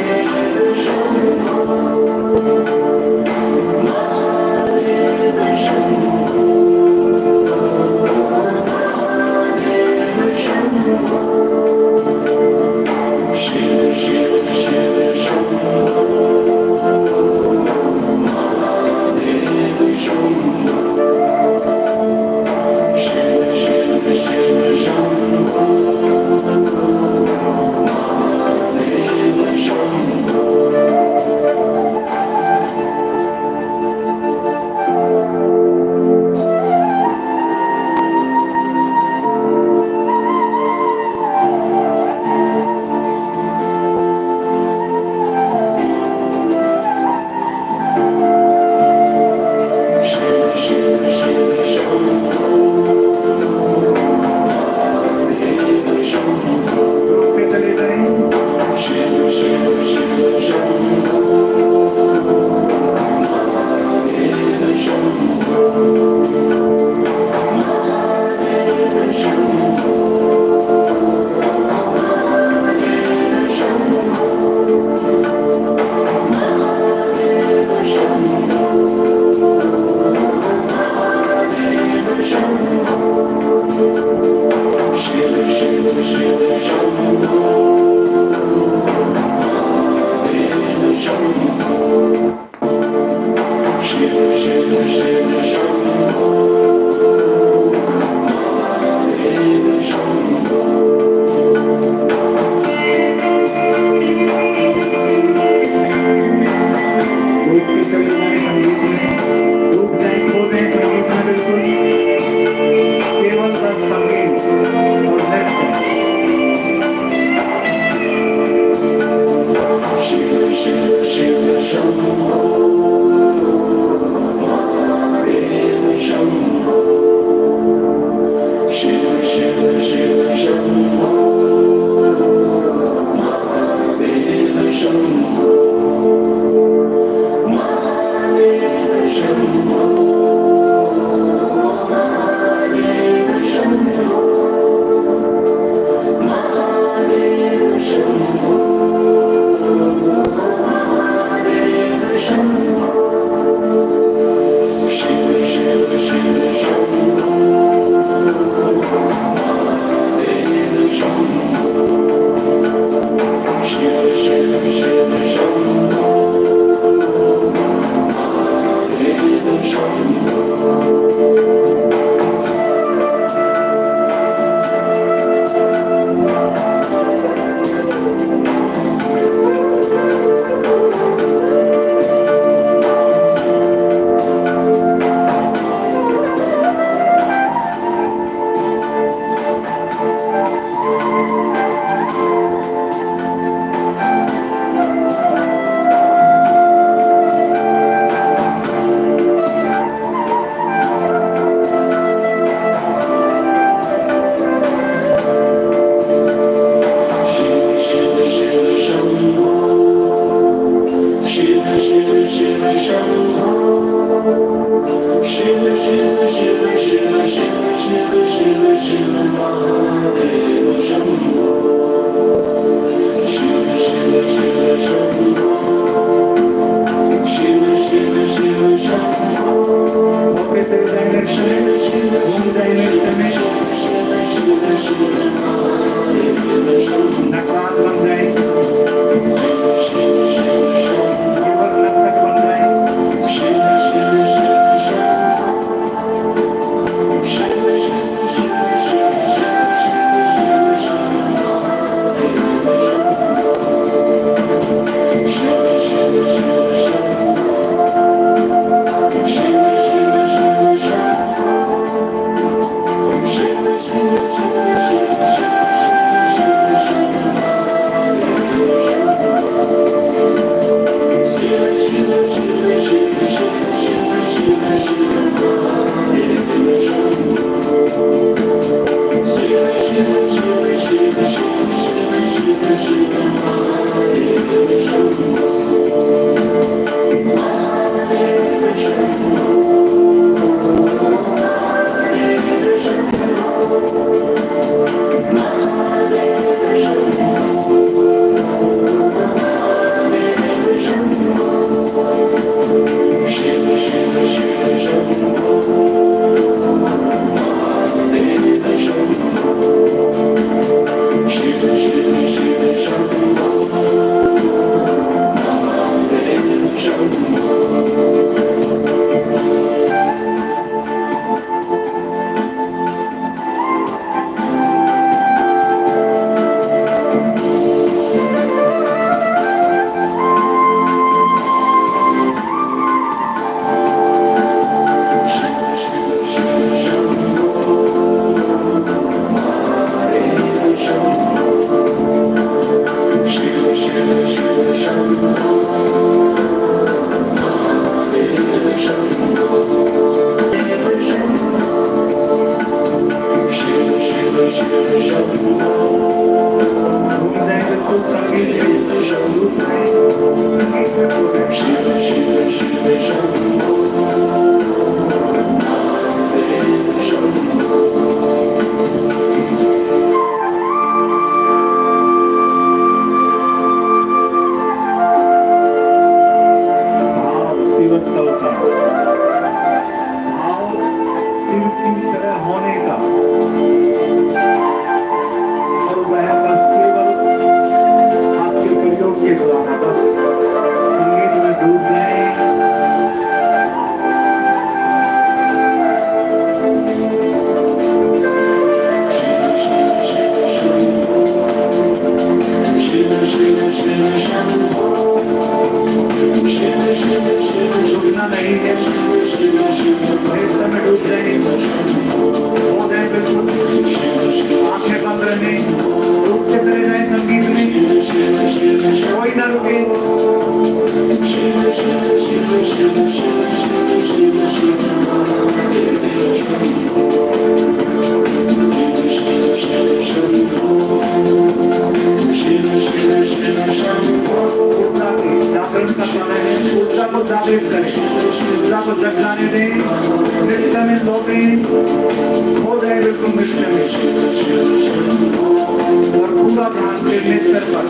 घूम जाए बिल्कुल संगीत में, डूब जाए संगीत में खो भाव शिवत्व का, भाव शिव की तरह होने का, और वह बस केवल आपके प्रयोग के द्वारा बस संगीत में डूब जाए। डूबना नहीं है, नृत्य में डूब जाए, हो जाए बिल्कुल, आंखें बंद रहे, डूबते चले जाए संगीत में, कोई ना रुके। ऊर्जा की जागरण का समय है, ऊर्जा को जागृत करें, ऊर्जा को जग जाने दें, नृत्य में लौटे, हो जाए बिल्कुल नृत्य में, और पूरा ध्यान फिर नेत्र पर।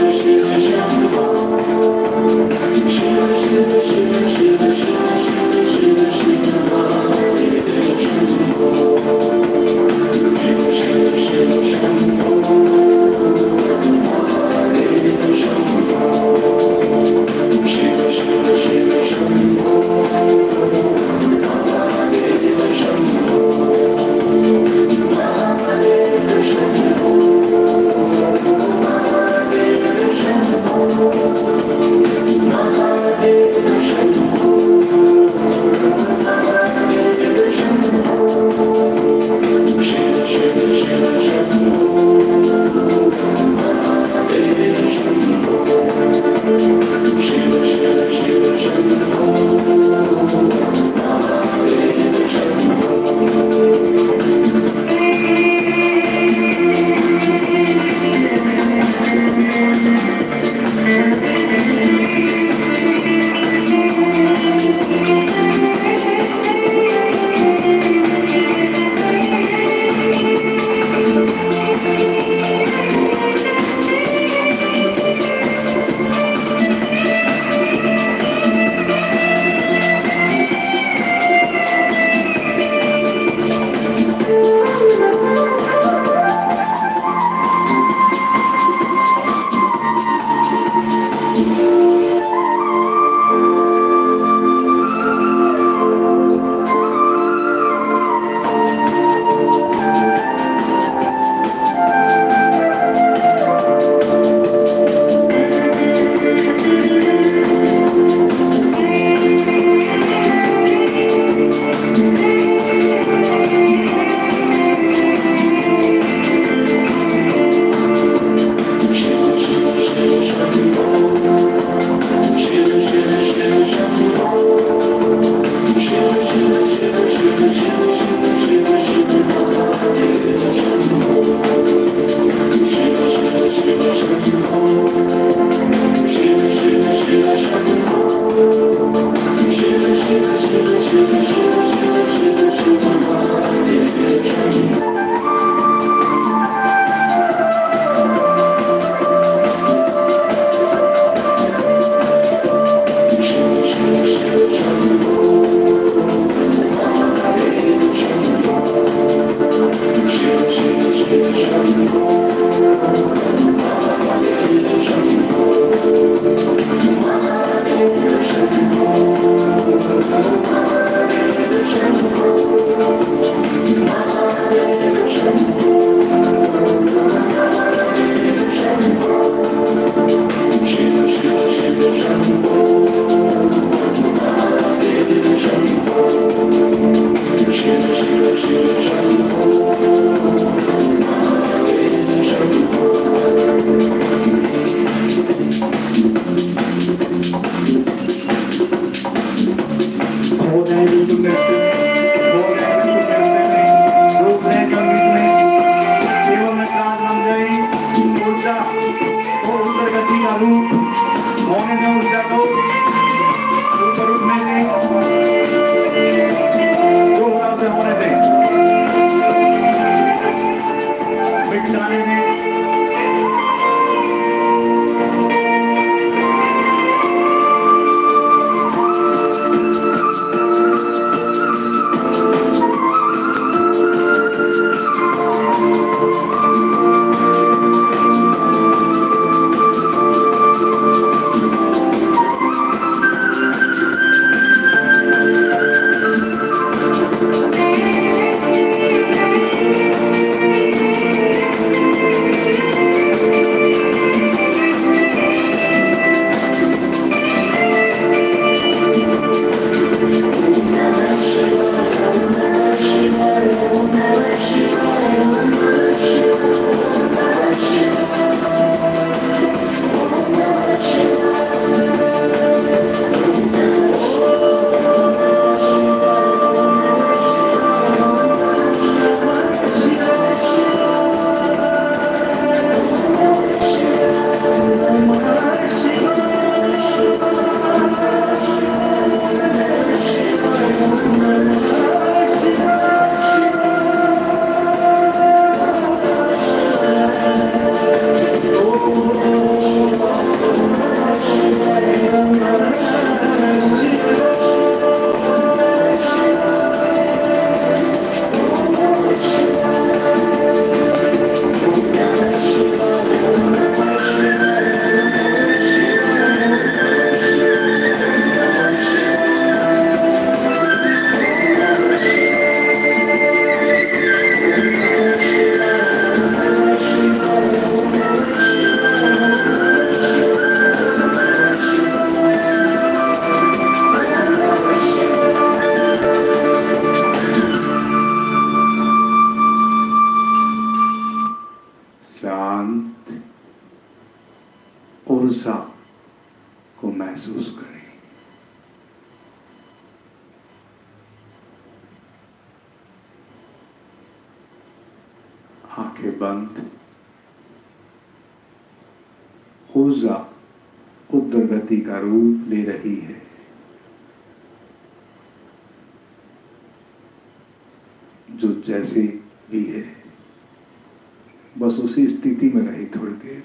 आंखें बंद। ऊर्जा उग्र गति का रूप ले रही है। जो जैसे भी है बस उसी स्थिति में रहे थोड़ी देर।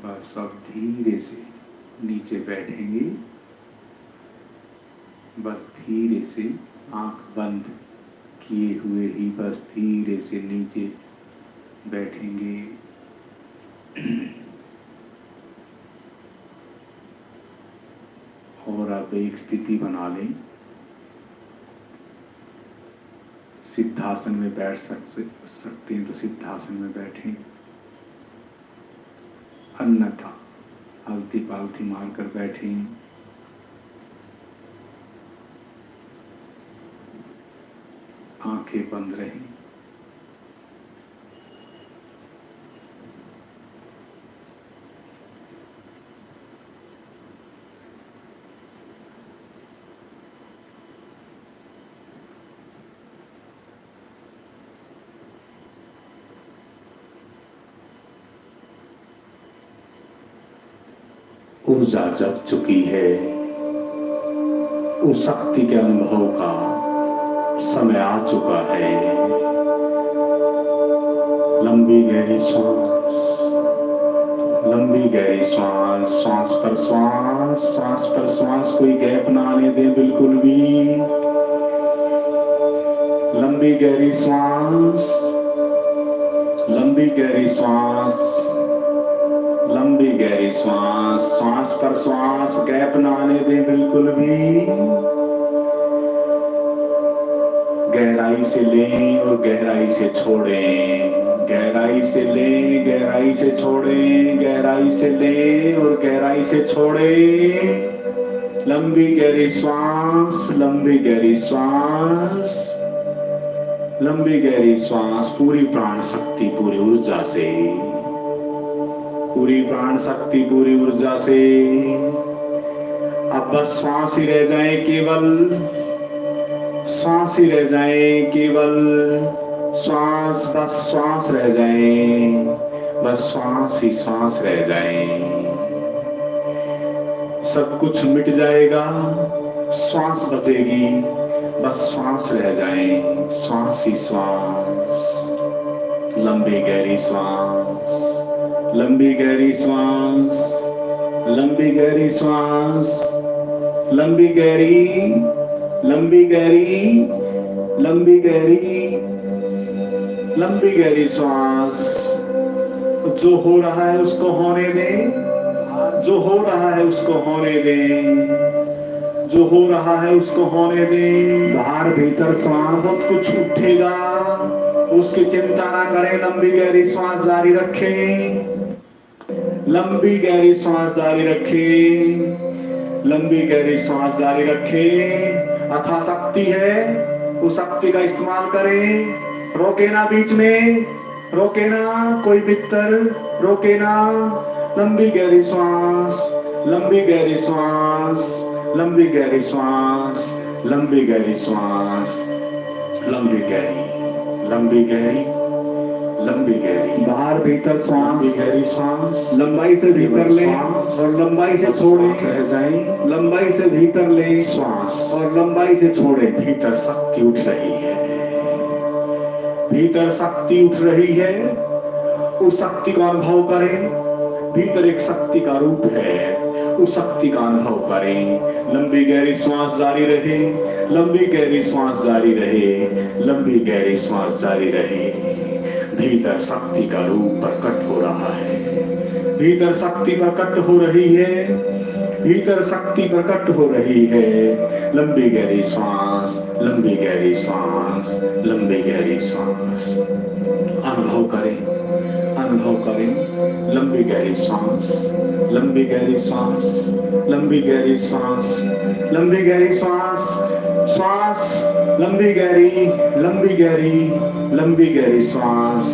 बस अब धीरे से नीचे बैठेंगे। बस धीरे से आंख बंद किए हुए ही बस धीरे से नीचे बैठेंगे। और अब एक स्थिति बना लें। सिद्धासन में बैठ सकते हैं तो सिद्धासन में बैठें, अन्यथा आलती पालती मारकर बैठें। आंखें बंद रहें। ऊर्जा जग चुकी है। उस शक्ति के अनुभव का समय आ चुका है। लंबी गहरी श्वास, लंबी गहरी श्वास, श्वास पर श्वास, श्वास पर श्वास, कोई गैप ना आने दें बिल्कुल भी। लंबी गहरी श्वास, लंबी गहरी श्वास, लंबी गहरी श्वास, श्वास पर श्वास, गैप ना आने दें बिल्कुल भी। गहराई से लें और गहराई से छोड़ें, गहराई से लें, गहराई से छोड़ें, गहराई से लें और गहराई से छोड़ें। लंबी गहरी श्वास, लंबी गहरी श्वास, लंबी गहरी श्वास, पूरी प्राण शक्ति, पूरी ऊर्जा से, पूरी प्राण शक्ति, पूरी ऊर्जा से। अब बस श्वास ही रह जाए, केवल श्वास ही रह जाए, केवल श्वास, बस श्वास रह जाए, बस श्वास ही श्वास रह जाए। सब कुछ मिट जाएगा, श्वास बचेगी, बस श्वास रह जाए, श्वास ही श्वास। लंबी गहरी श्वास, लंबी गहरी श्वास, लंबी गहरी श्वास, लंबी गहरी, लंबी गहरी, लंबी गहरी, लंबी गहरी श्वास। जो हो रहा है उसको होने दें, जो हो रहा है उसको होने दें, जो हो रहा है उसको होने दें। बाहर भीतर श्वास बहुत कुछ उठेगा, उसकी चिंता ना करें। लंबी गहरी श्वास जारी रखें, लंबी गहरी श्वास जारी रखें, लंबी गहरी श्वास जारी रखें। अथा शक्ति है, उस शक्ति का इस्तेमाल करें। रोके ना बीच में, रोके ना कोई भीतर, रोके ना। लंबी गहरी श्वास, लंबी गहरी श्वास, लंबी गहरी श्वास, लंबी गहरी श्वास, लंबी गहरी, लंबी गहरी, लंबी गहरी, बाहर भीतर श्वास, लंबी गहरी श्वास, लंबाई से भीतर ले और लंबाई से छोड़े, रह जाए, लंबाई से भीतर ले श्वास और लंबाई से छोड़े। भीतर शक्ति उठ रही है, भीतर शक्ति उठ रही है, उस शक्ति का अनुभव करें। भीतर एक शक्ति का रूप है, उस शक्ति का अनुभव करें। लंबी गहरी श्वास जारी रहे, लंबी गहरी श्वास जारी रहे, लंबी गहरी श्वास जारी रहे। भीतर शक्ति का रूप प्रकट हो रहा है, भीतर शक्ति प्रकट हो रही है, भीतर शक्ति प्रकट हो रही है। लंबी गहरी श्वास, लंबी गहरी श्वास, लंबी गहरी श्वास अनुभव करें, अनुभव करें। लंबी गहरी श्वास, लंबी गहरी श्वास, लंबी गहरी श्वास, लंबी गहरी श्वास, श्वास लंबी गहरी, लंबी गहरी, लंबी गहरी श्वास,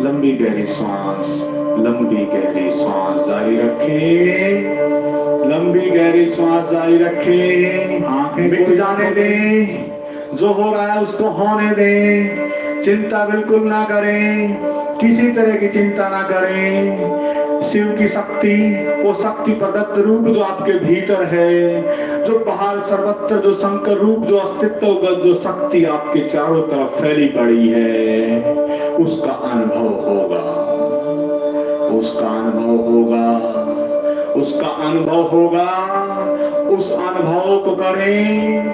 लंबी गहरी श्वास, लंबी गहरी श्वास जारी रखें, लंबी गहरी श्वास जारी रखें। आंखें मिट जाने दें, जो हो रहा है उसको होने दें। चिंता बिल्कुल ना करें, किसी तरह की चिंता ना करें। शिव की शक्ति, वो शक्ति प्रदत्त रूप जो आपके भीतर है, जो बाहर सर्वत्र, जो शंकर रूप, जो अस्तित्वगत जो शक्ति आपके चारों तरफ फैली पड़ी है, उसका अनुभव होगा, उसका अनुभव होगा, उसका अनुभव होगा। उस अनुभव को करें।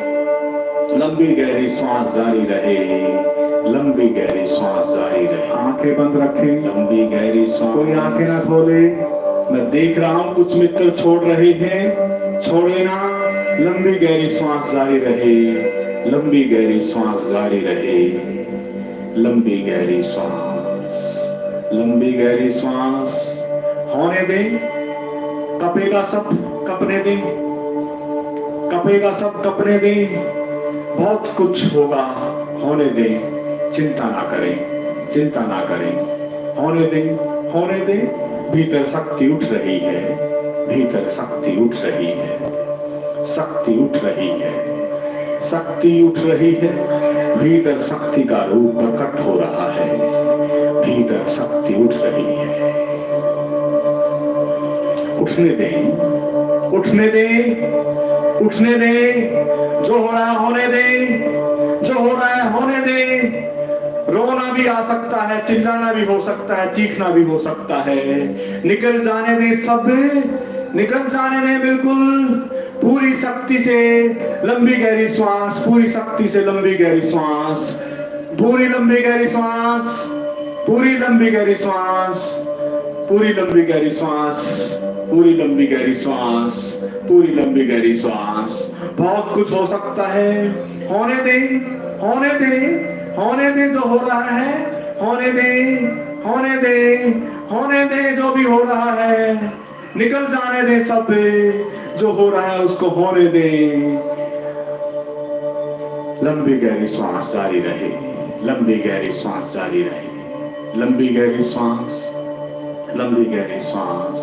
लंबी गहरी श्वास जारी रहे, लंबी गहरी श्वास जारी रहे। आंखें बंद रखें, लंबी गहरी श्वास, कोई आंखें ना खोले। मैं देख रहा हूं कुछ मित्र छोड़ रहे हैं, छोड़े ना। लंबी गहरी श्वास जारी रहे, लंबी गहरी श्वास जारी रहे, लंबी गहरी श्वास, लंबी गहरी श्वास होने दें। कपेगा सब कपने दें, कपेगा सब कपने दें। बहुत कुछ होगा, होने दें। चिंता ना करें, चिंता ना करें, होने दें, होने दें। भीतर शक्ति उठ रही है, भीतर शक्ति उठ रही है, शक्ति उठ रही है, शक्ति उठ रही है। भीतर शक्ति का रूप प्रकट हो रहा है, भीतर शक्ति उठ रही है। उठने दें, उठने दें, उठने दें। जो हो रहा है होने दें, जो हो रहा है होने दें। रोना भी आ सकता है, चिल्लाना भी हो सकता है, चीखना भी हो सकता है। निकल जाने दें, सब निकल जाने दें बिल्कुल पूरी शक्ति से। लंबी गहरी श्वास, पूरी शक्ति से लंबी गहरी श्वास, पूरी लंबी गहरी श्वास, पूरी लंबी गहरी श्वास, पूरी लंबी गहरी श्वास, पूरी लंबी गहरी श्वास, पूरी लंबी गहरी श्वास। बहुत कुछ हो सकता है, होने दें, होने दें, होने दें। जो हो रहा है होने दें, होने दें, होने दें। जो भी हो रहा है निकल जाने दें सब। जो हो रहा है उसको होने दें। लंबी गहरी श्वास जारी रहे, लंबी गहरी श्वास जारी रहे, लंबी गहरी श्वास, लंबी गहरी श्वास,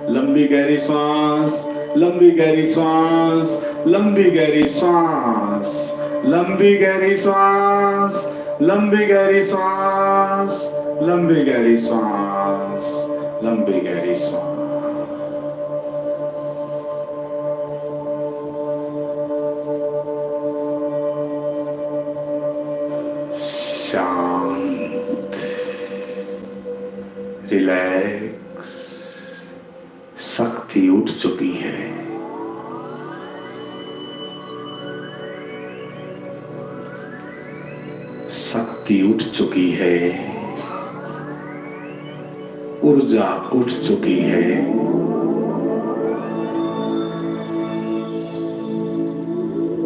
लंबी गहरी श्वास, लंबी गहरी श्वास, लंबी गहरी श्वास, लंबी गहरी श्वास, लंबी गहरी श्वास, लंबी गहरी श्वास, लंबी गहरी श्वास। शांत, रिलैक्स। शक्ति उठ चुकी है, शक्ति उठ चुकी है, ऊर्जा उठ चुकी है।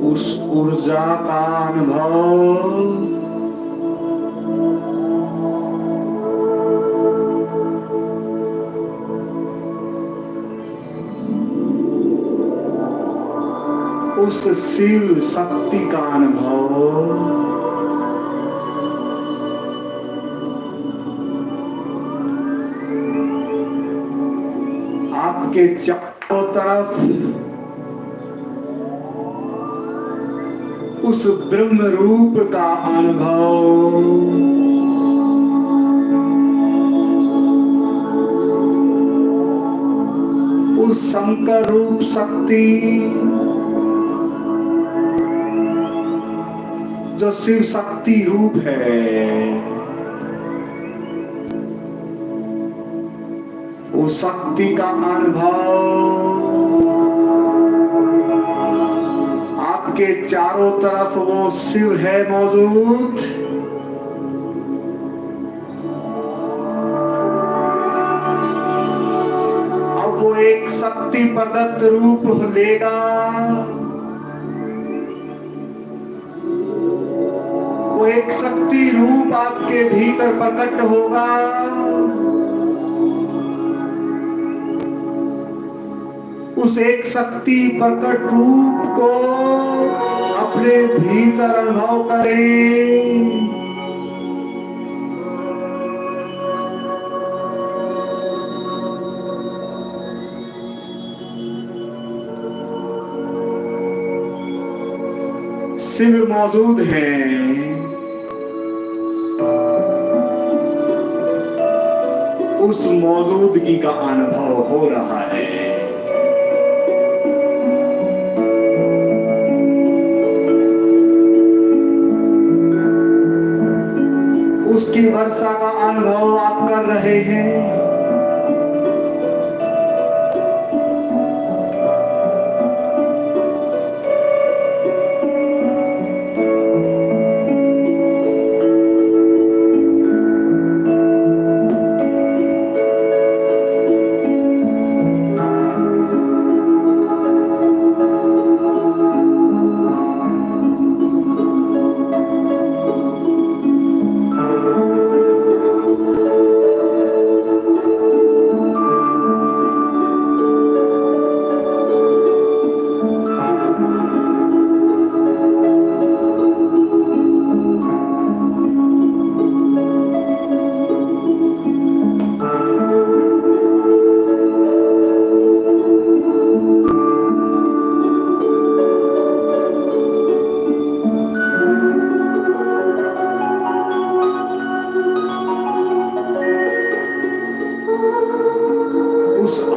उस ऊर्जा का अनुभव उस शिव शक्ति का अनुभव आपके चारों तरफ उस ब्रह्म रूप का अनुभव उस शंकर रूप शक्ति जो शिव शक्ति रूप है, उस शक्ति का अनुभव आपके चारों तरफ वो शिव है मौजूद। अब वो एक शक्ति प्रदत्त रूप लेगा, वो एक शक्ति रूप आपके भीतर प्रकट होगा। उस एक शक्ति प्रकट रूप को अपने भीतर अनुभव करें। शिव मौजूद हैं, उस मौजूदगी का अनुभव हो रहा है। उसकी वर्षा का अनुभव आप कर रहे हैं।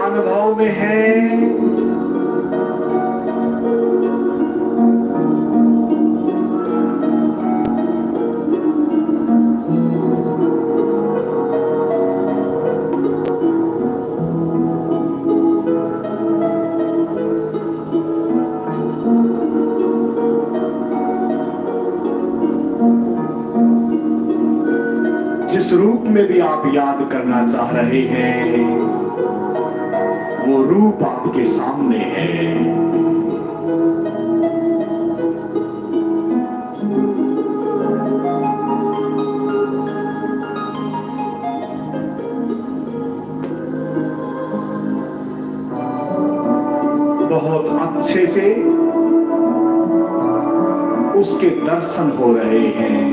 अनुभव में है जिस रूप में भी आप याद करना चाह रहे हैं वो रूप आपके सामने है। बहुत अच्छे से उसके दर्शन हो रहे हैं।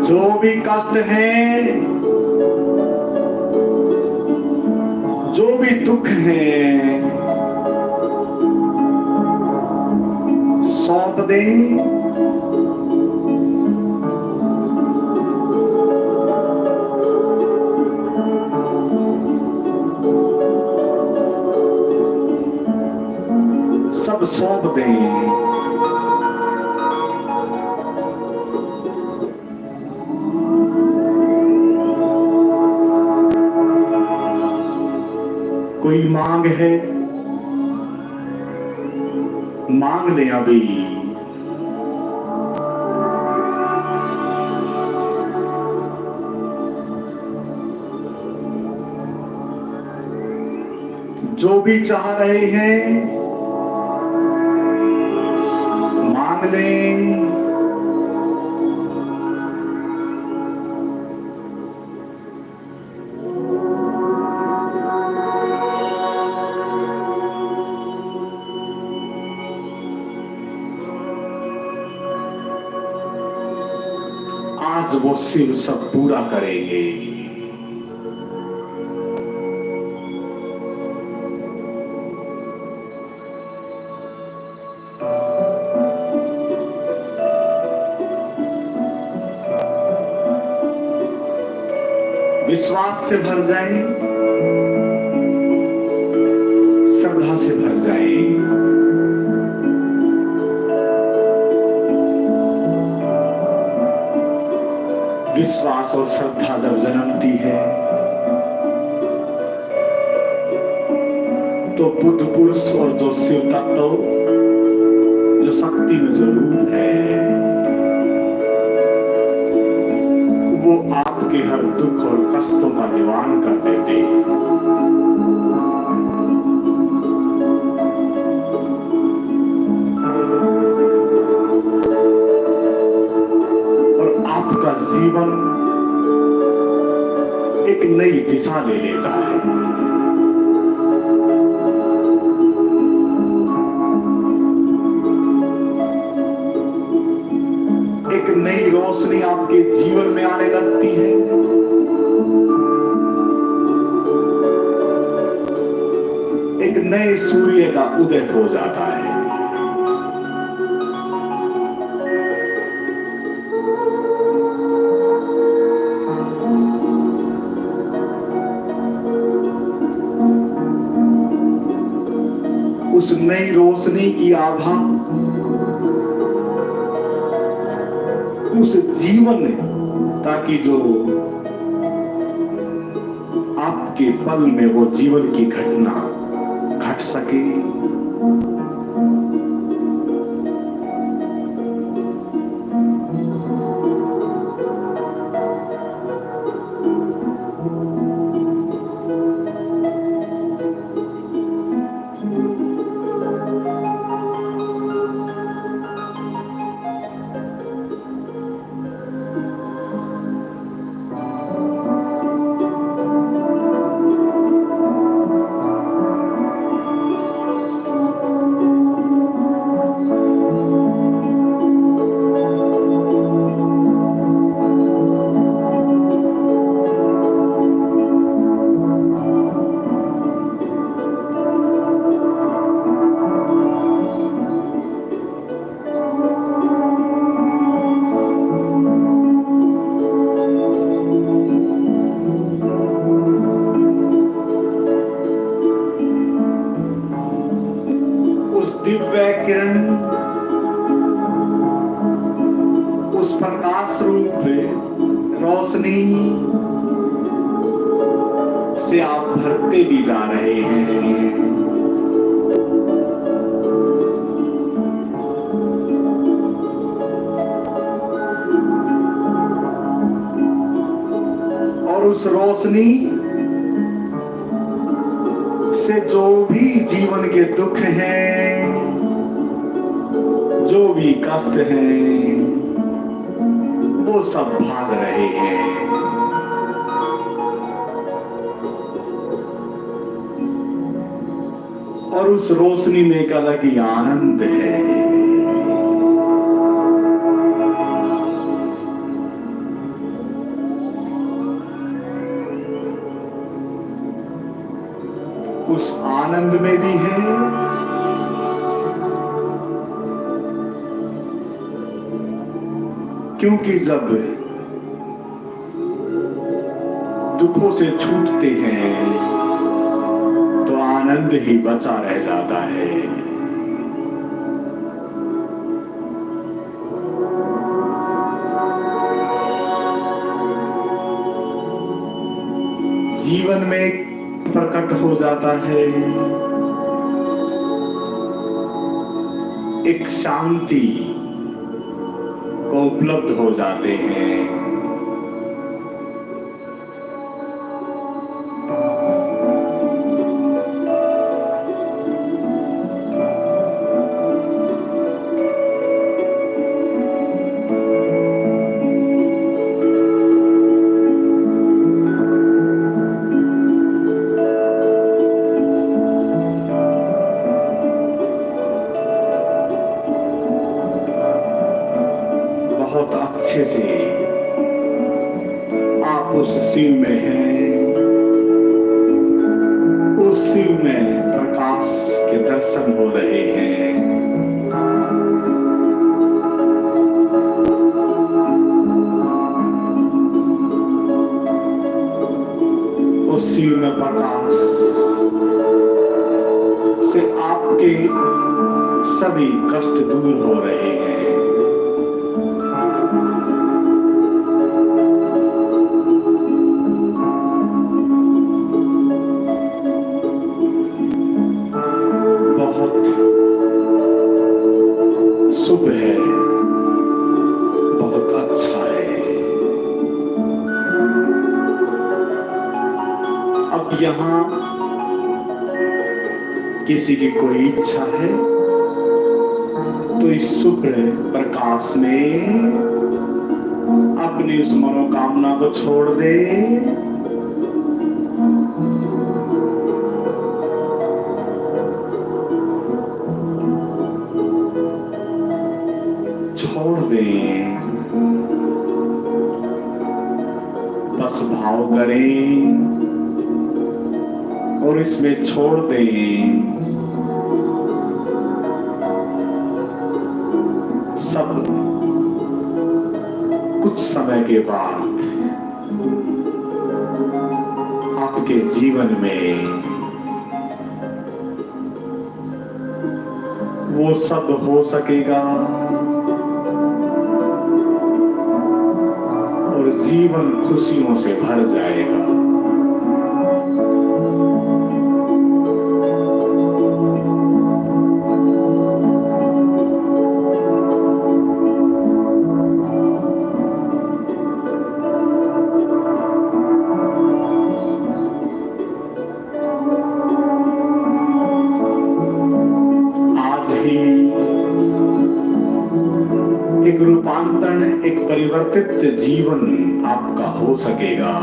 जो भी कष्ट है, जो भी दुख है, सौंप दें। सब सौंप दें। कोई मांग है, मांग ले अभी। जो भी चाह रहे हैं मांग मांग लें। आज वो शिव सब पूरा करेंगे। विश्वास से भर जाएं, श्रद्धा से भर जाएं। विश्वास और श्रद्धा जब जन्मती है तो बुद्ध पुरुष और जो शिव तत्व जो शक्ति में जो रूप है वो आपके हर दुख और कष्टों का निवारण कर देते हैं। और आपका जीवन एक नई दिशा ले लेता है। एक नई रोशनी आपके जीवन में आने लगती है। एक नए सूर्य का उदय हो जाता है। उस नई रोशनी की आभा उस जीवन ताकि जो आपके पल में वो जीवन की घटना घट सके। दिव्य किरण उस प्रकाश रूप रोशनी से आप भरते भी जा रहे हैं। और उस रोशनी से जो भी जीवन के दुख हैं, जो भी कष्ट हैं, वो सब भाग रहे हैं। और उस रोशनी में एक अलग ही आनंद है। उस आनंद में भी है क्योंकि जब दुखों से छूटते हैं तो आनंद ही बचा रह जाता है। जीवन में प्रकट हो जाता है एक शांति को उपलब्ध हो जाते हैं। दर्शन हो रहे हैं। उस शिव में प्रकाश से आपके सभी कष्ट दूर हो रहे हैं। बहुत शुभ है, बहुत अच्छा है। अब यहाँ किसी की कोई इच्छा है तो इस शुभ्र प्रकाश में अपनी उस मनोकामना को छोड़ दे। छोड़ दें, बस भाव करें और इसमें छोड़ दें सब। कुछ समय के बाद आपके जीवन में वो सब हो सकेगा और जीवन खुशियों से भर जाएगा। एक रूपांतरण, एक परिवर्तित जीवन आपका हो सकेगा।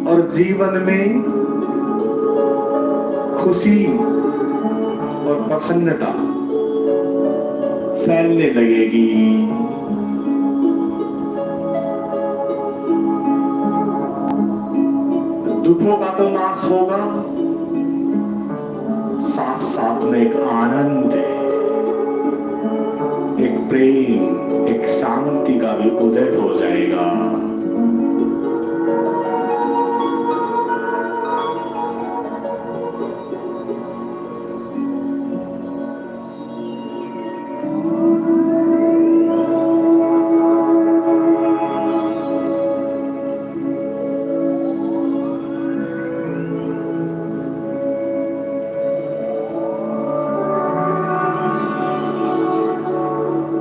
और जीवन में खुशी और प्रसन्नता फैलने लगेगी। दुखों का तो नाश होगा, साथ साथ में एक आनंद, एक प्रेम, एक शांति का भी उदय हो जाएगा।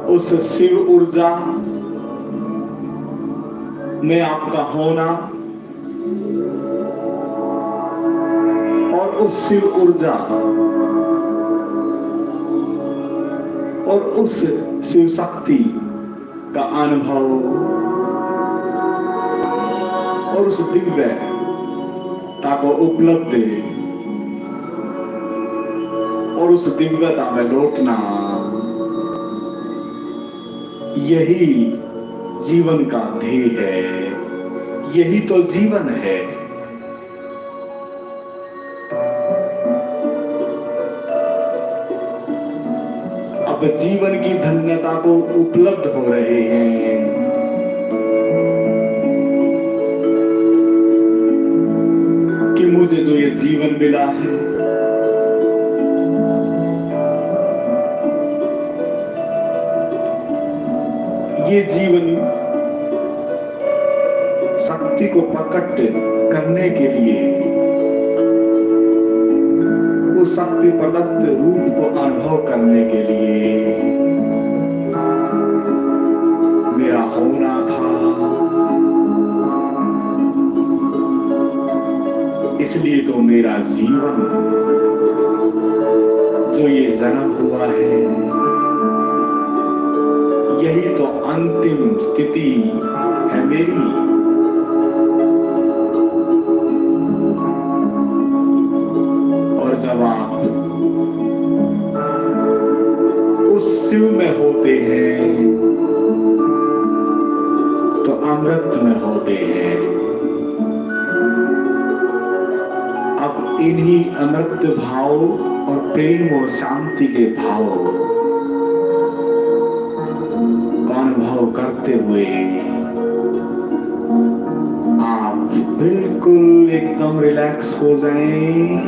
उस शिव ऊर्जा में आपका होना और उस शिव ऊर्जा और उस शिव शक्ति का अनुभव और उस दिव्यता को उपलब्ध और उस दिव्यता में लौटना, यही जीवन का ध्येय है, यही तो जीवन है। अब जीवन की धन्यता को उपलब्ध हो रहे हैं। कि मुझे जो ये जीवन मिला है, ये जीवन शक्ति को प्रकट करने के लिए, उस शक्ति प्रदत्त रूप को अनुभव करने के लिए मेरा होना था। इसलिए तो मेरा जीवन, जो ये जन्म हुआ है, यही तो अंतिम स्थिति है मेरी। और जब आप उस शिव में होते हैं तो अमृत में होते हैं। नृत्य भाव और प्रेम और शांति के भाव का अनुभव करते हुए आप बिल्कुल एकदम रिलैक्स हो जाएं,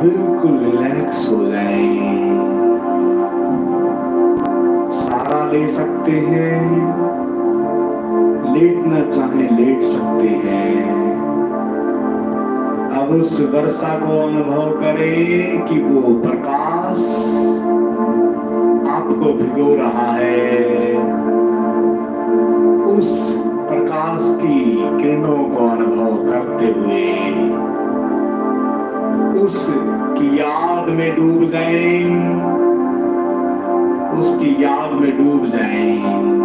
बिल्कुल रिलैक्स हो जाएं। सहारा ले सकते हैं, लेटना चाहे लेट सकते हैं। अब उस वर्षा को अनुभव करें कि वो प्रकाश आपको भिगो रहा है। उस प्रकाश की किरणों को अनुभव करते हुए उसकी याद में डूब जाएं, उसकी याद में डूब जाएं।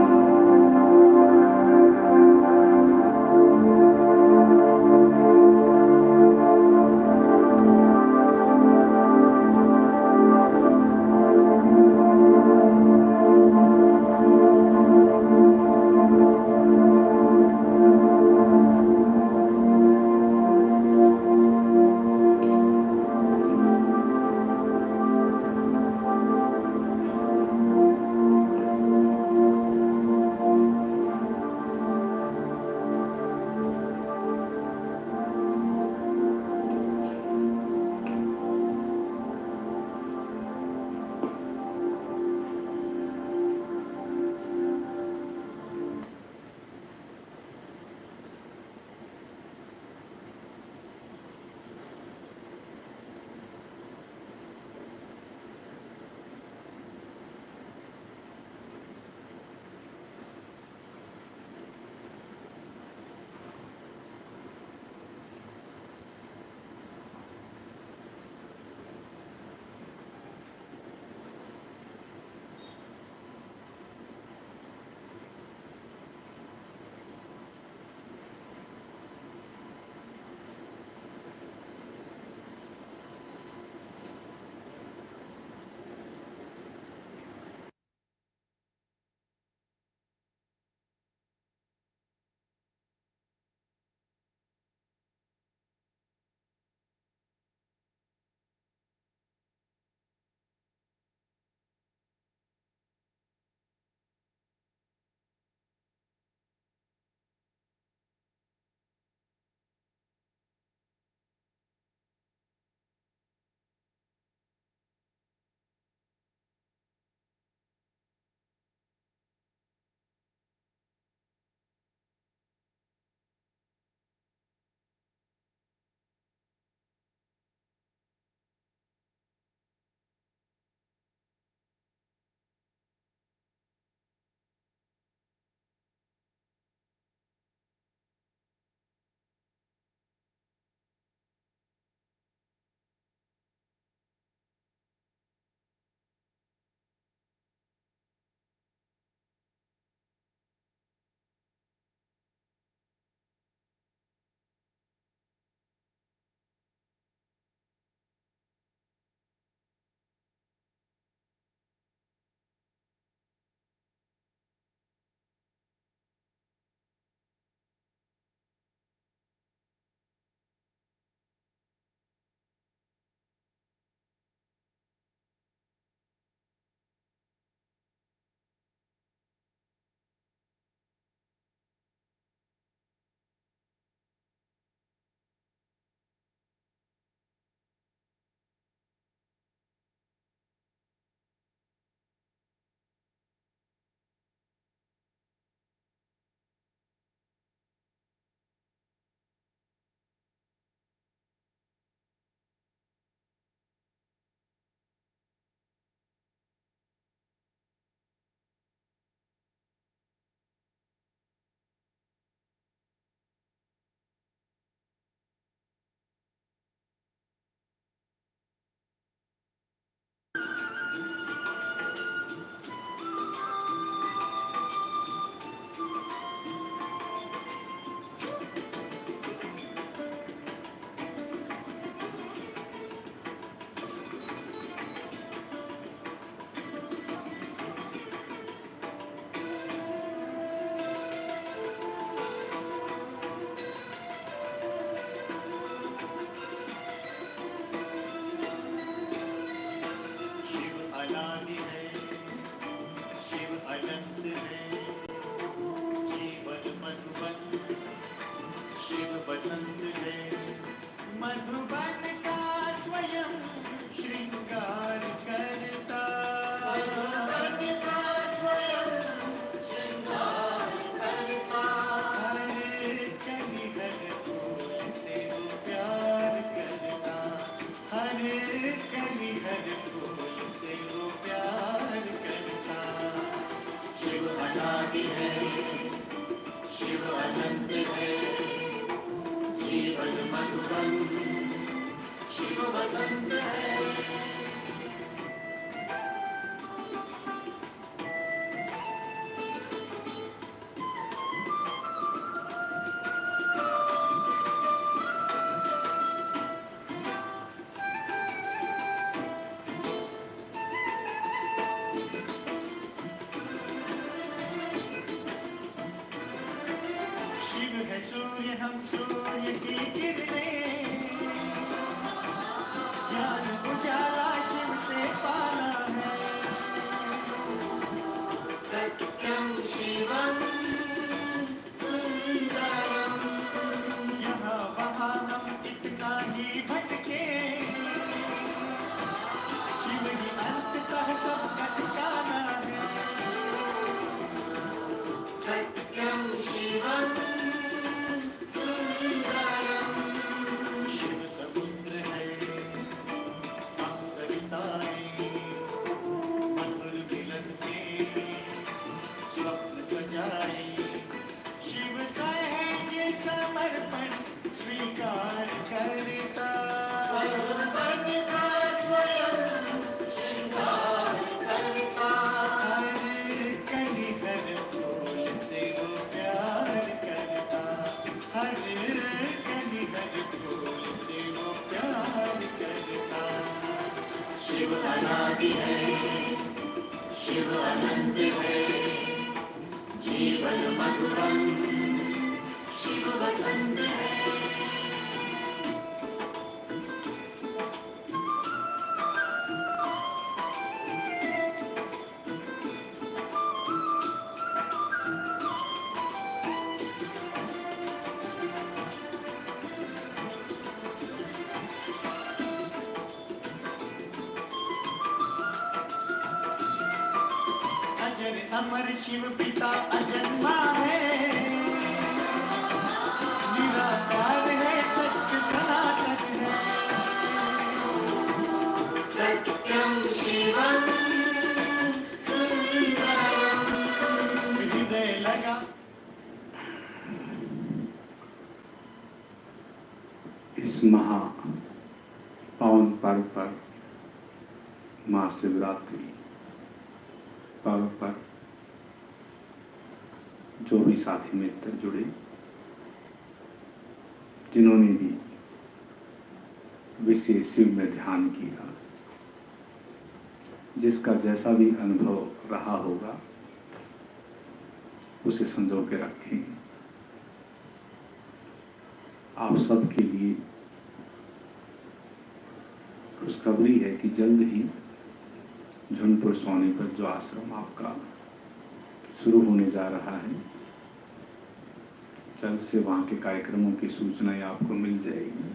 आनंद है जीवन मधुबन शिव बसंत है मधुबन का स्वयं श्रृंगार करता मधुबन का स्वयं श्रृंगार करता हरे कली हर फूल से वो प्यार करता हरे कली हर फूल से वो प्यार करता शिव अनादि है शिव अनंत है जीवन मधुबन शिव बसंत है शिव है सूर्य हम सूर्य की किरणें ज्ञान उजाला शिव से पाना है सत्यम शिवम सुंदरम यहाँ वहाँ हम कितना ही भटके शिव ही अंततः सबका ठिकाना है सत्यम शिवम सुंदरम शिव समुद्र है हम सरिताएं मधुर मिलन के स्वप्न सजाए शिव सहज समर्पण स्वीकार करता मधुबन का स्वयं श्रृंगार करता हरे कली हर फूल से वो प्यार करता हरे कली हर फूल से वो प्यार करता शिव अनादि है शिव अनंत है जीवन मधुबन शिव बसंत है अजर अमर शिव पिता अजन्मा है निराकार है सत्य सनातन है सत्यम शिवम सुंदरम हृदय लगा इस महा पावन पर्व पर महाशिवरात्रि पर्व पर जो भी साथी मित्र जुड़े जिन्होंने भी विशेष शिव में ध्यान किया जिसका जैसा भी अनुभव रहा होगा उसे संजो के रखें। आप सबके लिए खुशखबरी है कि जल्द ही झुनपुर सोनीपत जो आश्रम आपका शुरू होने जा रहा है जल्द से वहां के कार्यक्रमों की सूचनाएं आपको मिल जाएगी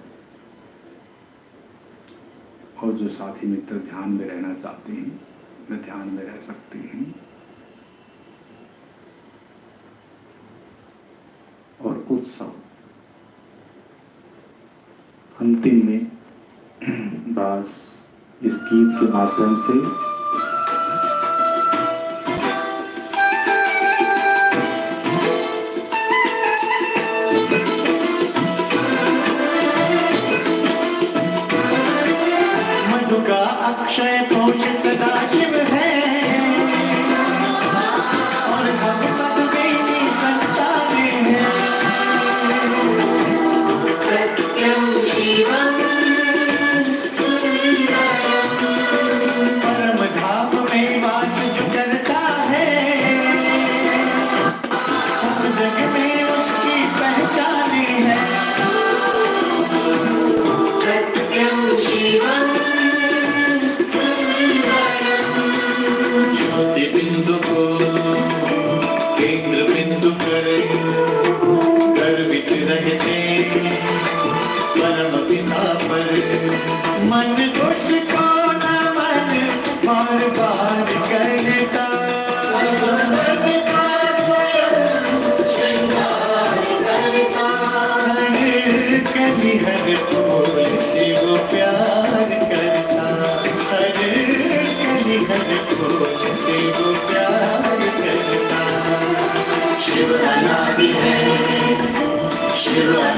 और जो साथी मित्र ध्यान में रहना चाहते हैं वे ध्यान में रह सकते हैं और उत्सव अंतिम में बस इस गीत के माध्यम से मधु का अक्षय कोश सदा शिव है और हम मधुबेनी संतानें हैं सत्यम शिवम सुंदरम परम धाम में वास जो करता है हम जग में उसकी पहचाने हैं सत्यम शिवम ज्योति बिंदु को पिता पर। मन उसको नमन बार बार करता, मन का स्वयं श्रृंगार करता। हर कली हर फूल से वो प्यार करता, हर कली हर फूल से वो प्यार करता। शिव अनादि है, शिव